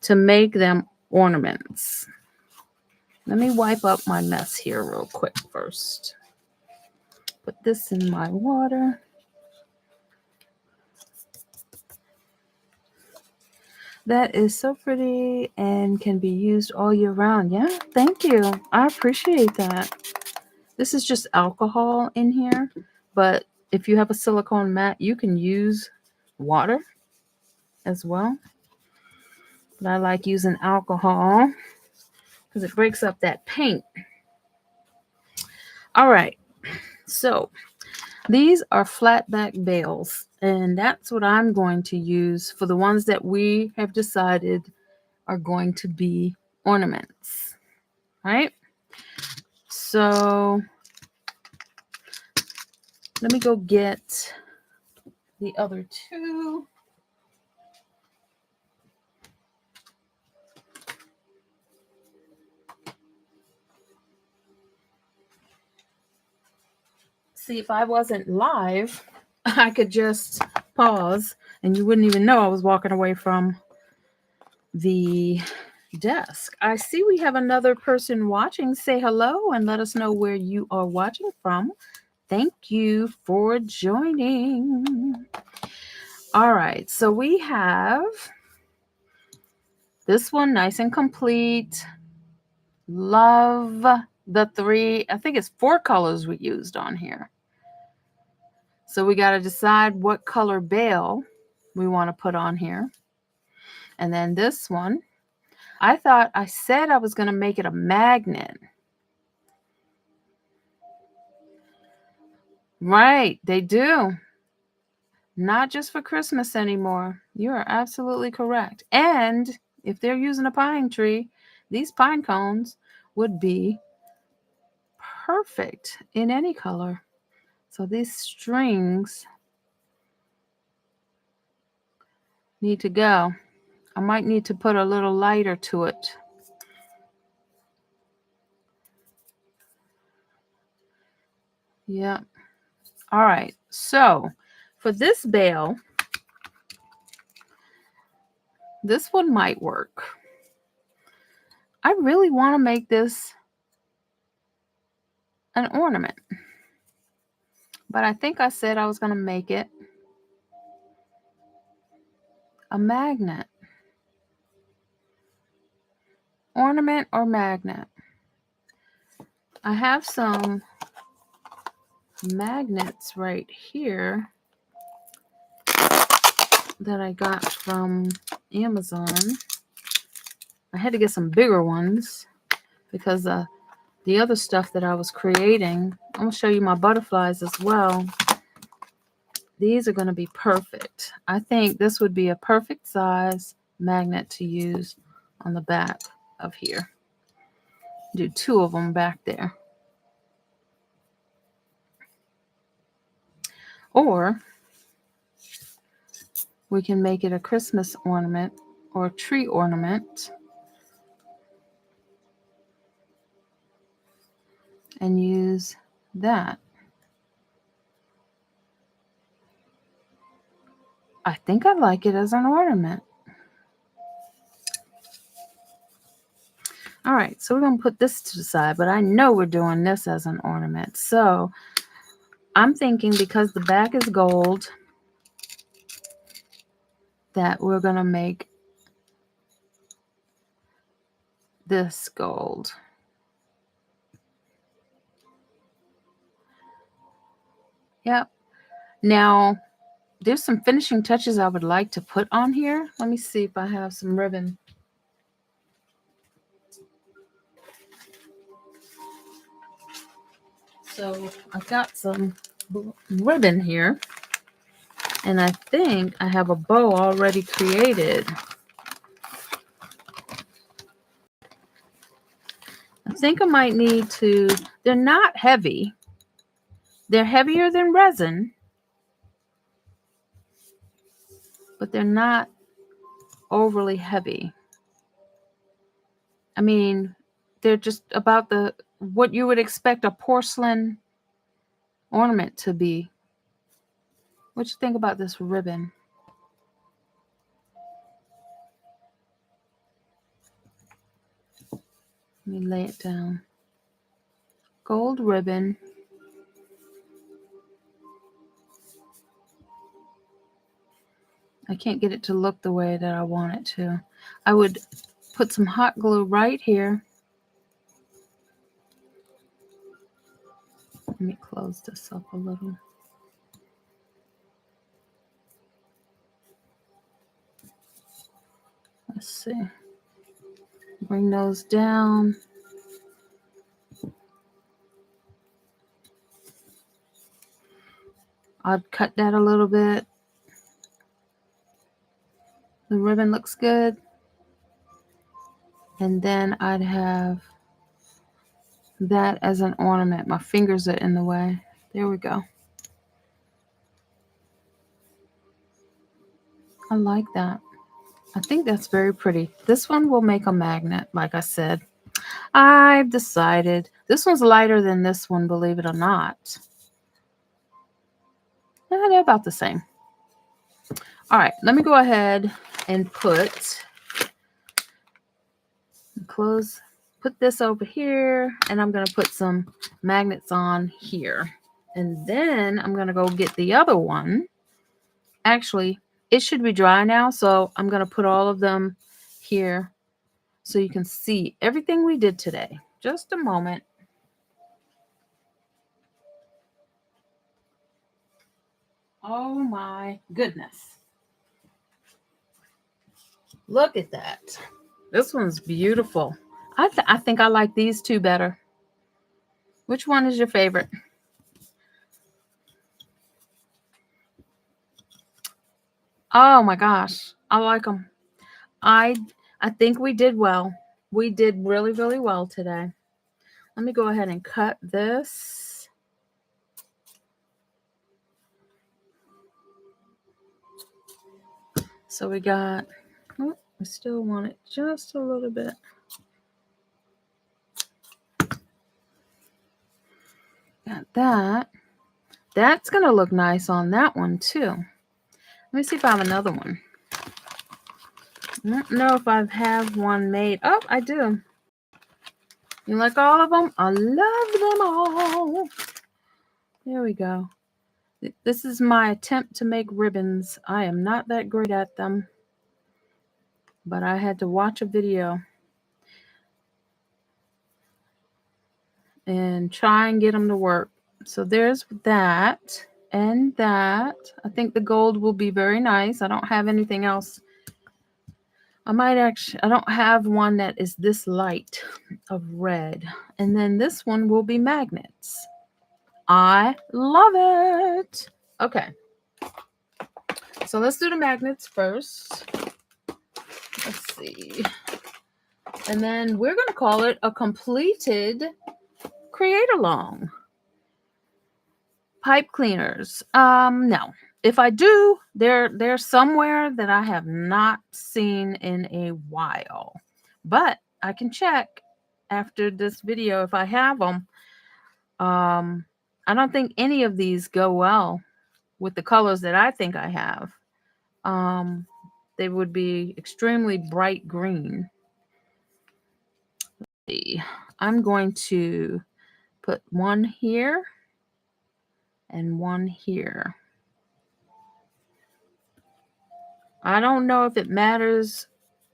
to make them ornaments. Let me wipe up my mess here real quick first. Put this in my water. That is so pretty and can be used all year round. Yeah, thank you. I appreciate that. This is just alcohol in here, but if you have a silicone mat, you can use water as well. But I like using alcohol because it breaks up that paint. All right, so these are flat back bales, and that's what I'm going to use for the ones that we have decided are going to be ornaments, right? So let me go get the other two. See, if I wasn't live, I could just pause and you wouldn't even know I was walking away from the desk. I see we have another person watching. Say hello and let us know where you are watching from. Thank you for joining. All right, so we have this one nice and complete. Love the three, I think it's 4 colors we used on here. So we got to decide what color bale we want to put on here. And then this one, I said I was going to make it a magnet. Right, they do. Not just for Christmas anymore. You are absolutely correct. And if they're using a pine tree, these pine cones would be perfect in any color. So these strings need to go. I might need to put a little lighter to it. Yeah. All right. So for this bale, this one might work. I really want to make this an ornament. But I think I said I was going to make it a magnet. Ornament or magnet. I have some magnets right here that I got from Amazon. I had to get some bigger ones because the other stuff that I was creating, I'm going to show you my butterflies as well. These are going to be perfect. I think this would be a perfect size magnet to use on the back of here. Do 2 of them back there. Or we can make it a Christmas ornament or a tree ornament and use that. I think I like it as an ornament. All right, so we're going to put this to the side, but I know we're doing this as an ornament. So I'm thinking because the back is gold that we're going to make this gold. Yep. Now, there's some finishing touches I would like to put on here. Let me see if I have some ribbon. So I've got some ribbon here. And I think I have a bow already created. I think I might need to, they're not heavy. They're heavier than resin, but they're not overly heavy. I mean, they're just about what you would expect a porcelain ornament to be. What you think about this ribbon? Let me lay it down. Gold ribbon. I can't get it to look the way that I want it to. I would put some hot glue right here. Let me close this up a little. Let's see. Bring those down. I'd cut that a little bit. The ribbon looks good. And then I'd have that as an ornament. My fingers are in the way. There we go. I like that. I think that's very pretty. This one will make a magnet, like I said. I've decided. This one's lighter than this one, believe it or not. They're about the same. All right, let me go ahead and put this over here, and I'm going to put some magnets on here. And then I'm going to go get the other one. Actually, it should be dry now, so I'm going to put all of them here so you can see everything we did today. Just a moment. Oh my goodness. Look at that. This one's beautiful. I think I like these two better. Which one is your favorite? Oh my gosh. I like them. I I think we did well. We did really, really well today. Let me go ahead and cut this. So we got, oh, I still want it just a little bit. Got that. That's going to look nice on that one too. Let me see if I have another one. I don't know if I have one made. Oh, I do. You like all of them? I love them all. There we go. This is my attempt to make ribbons. I am not that great at them, but I had to watch a video and try and get them to work. So there's that and that. I think the gold will be very nice. I don't have anything else. I don't have one that is this light of red. And then this one will be magnets. I love it. Okay. So let's do the magnets first. Let's see. And then we're going to call it a completed create along. Pipe cleaners. No. If I do, they're somewhere that I have not seen in a while. But I can check after this video if I have them. I don't think any of these go well with the colors that I think I have. They would be extremely bright green. Let's see. I'm going to put one here and one here. I don't know if it matters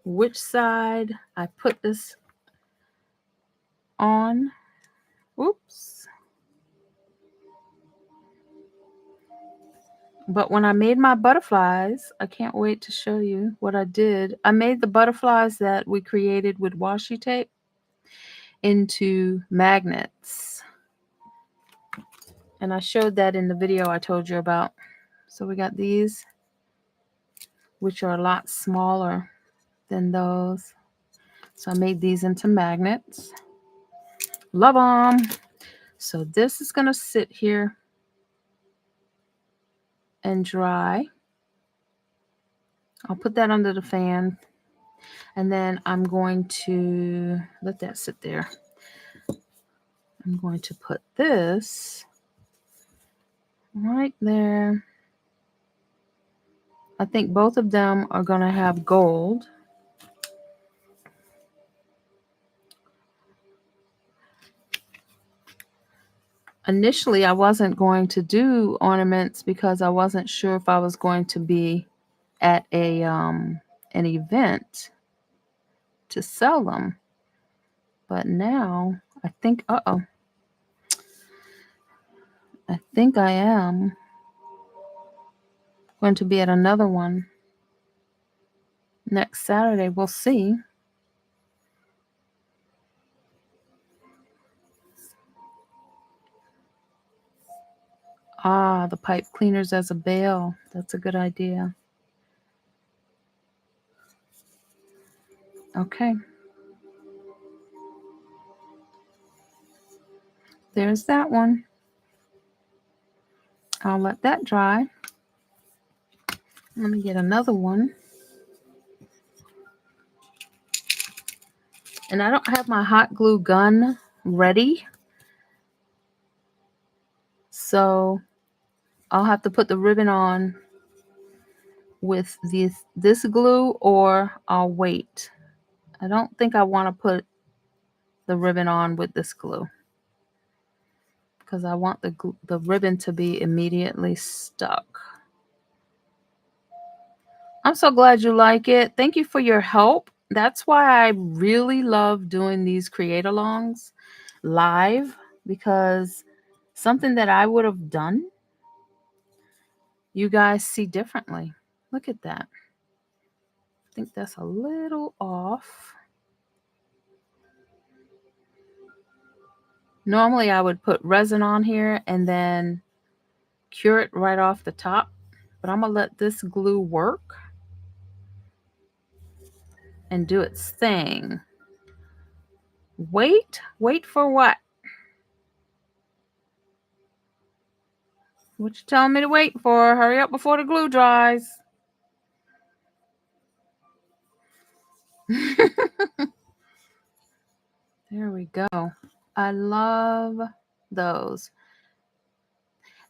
which side I put this on. Oops. But when I made my butterflies, I can't wait to show you what I did. I made the butterflies that we created with washi tape into magnets. And I showed that in the video I told you about. So we got these, which are a lot smaller than those. So I made these into magnets. Love them. So this is going to sit here and dry. I'll put that under the fan. And then I'm going to let that sit there. I'm going to put this right there. I think both of them are going to have gold. Initially, I wasn't going to do ornaments because I wasn't sure if I was going to be at an event to sell them. But now I think, I think I am going to be at another one next Saturday. We'll see. Ah, the pipe cleaners as a bail. That's a good idea. Okay. There's that one. I'll let that dry. Let me get another one. And I don't have my hot glue gun ready. So I'll have to put the ribbon on with this glue, or I'll wait. I don't think I want to put the ribbon on with this glue because I want the ribbon to be immediately stuck. I'm so glad you like it. Thank you for your help. That's why I really love doing these create-alongs live, because something that I would have done you guys see differently. Look at that. I think that's a little off. Normally I would put resin on here and then cure it right off the top, but I'm gonna let this glue work and do its thing. Wait for what? What you telling me to wait for? Hurry up before the glue dries. There we go. I love those.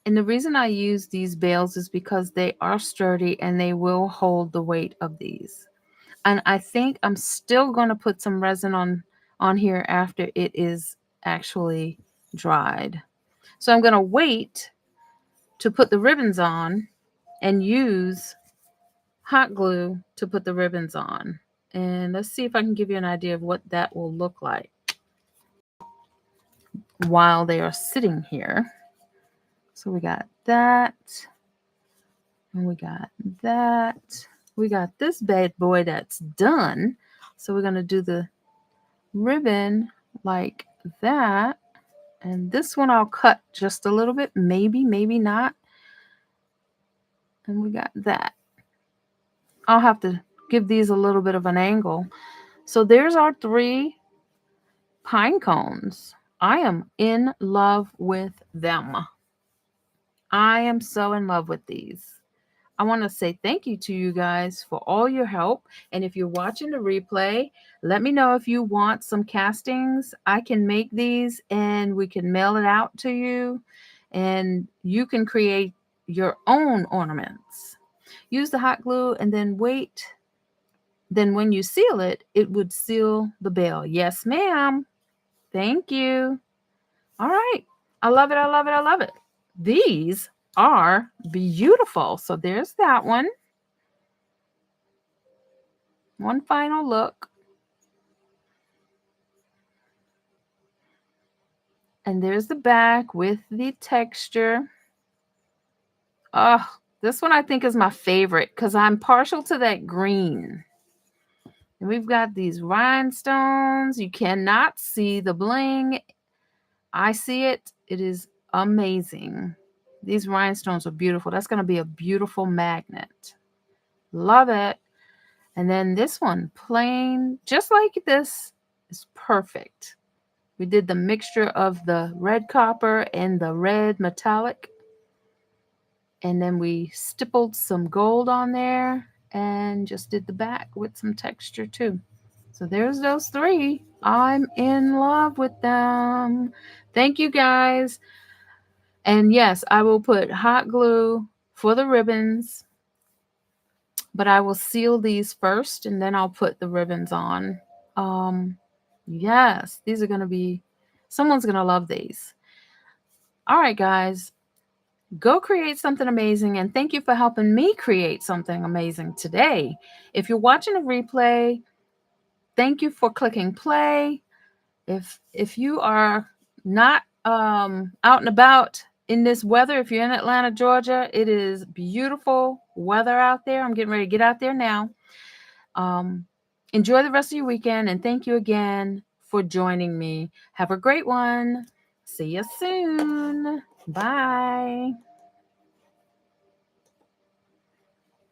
And the reason I use these bales is because they are sturdy and they will hold the weight of these. And I think I'm still going to put some resin on here after it is actually dried. So I'm going to wait to put the ribbons on and use hot glue to put the ribbons on. And let's see if I can give you an idea of what that will look like while they are sitting here. So we got that, and we got that. We got this bad boy that's done. So we're going to do the ribbon like that. And this one I'll cut just a little bit, maybe not. And we got that. I'll have to give these a little bit of an angle. So there's our 3 pine cones. I am in love with them. I am so in love with these. I want to say thank you to you guys for all your help. And if you're watching the replay, let me know if you want some castings. I can make these and we can mail it out to you. And you can create your own ornaments. Use the hot glue and then wait. Then when you seal it, it would seal the bale. Yes, ma'am. Thank you. All right. I love it. I love it. I love it. These are beautiful. So there's that one. One final look. And there's the back with the texture. Oh, this one I think is my favorite because I'm partial to that green. And we've got these rhinestones. You cannot see the bling. I see it. It is amazing. These rhinestones are beautiful. That's going to be a beautiful magnet. Love it. And then this one, plain, just like this, is perfect. We did the mixture of the red copper and the red metallic. And then we stippled some gold on there and just did the back with some texture too. So there's those 3. I'm in love with them. Thank you guys. And yes, I will put hot glue for the ribbons, but I will seal these first and then I'll put the ribbons on. Yes, these are going to be, someone's going to love these. All right, guys, go create something amazing. And thank you for helping me create something amazing today. If you're watching a replay, thank you for clicking play. If you are not out and about in this weather, if you're in Atlanta, Georgia, it is beautiful weather out there. I'm getting ready to get out there now. Enjoy the rest of your weekend, and thank you again for joining me. Have a great one. See you soon. Bye.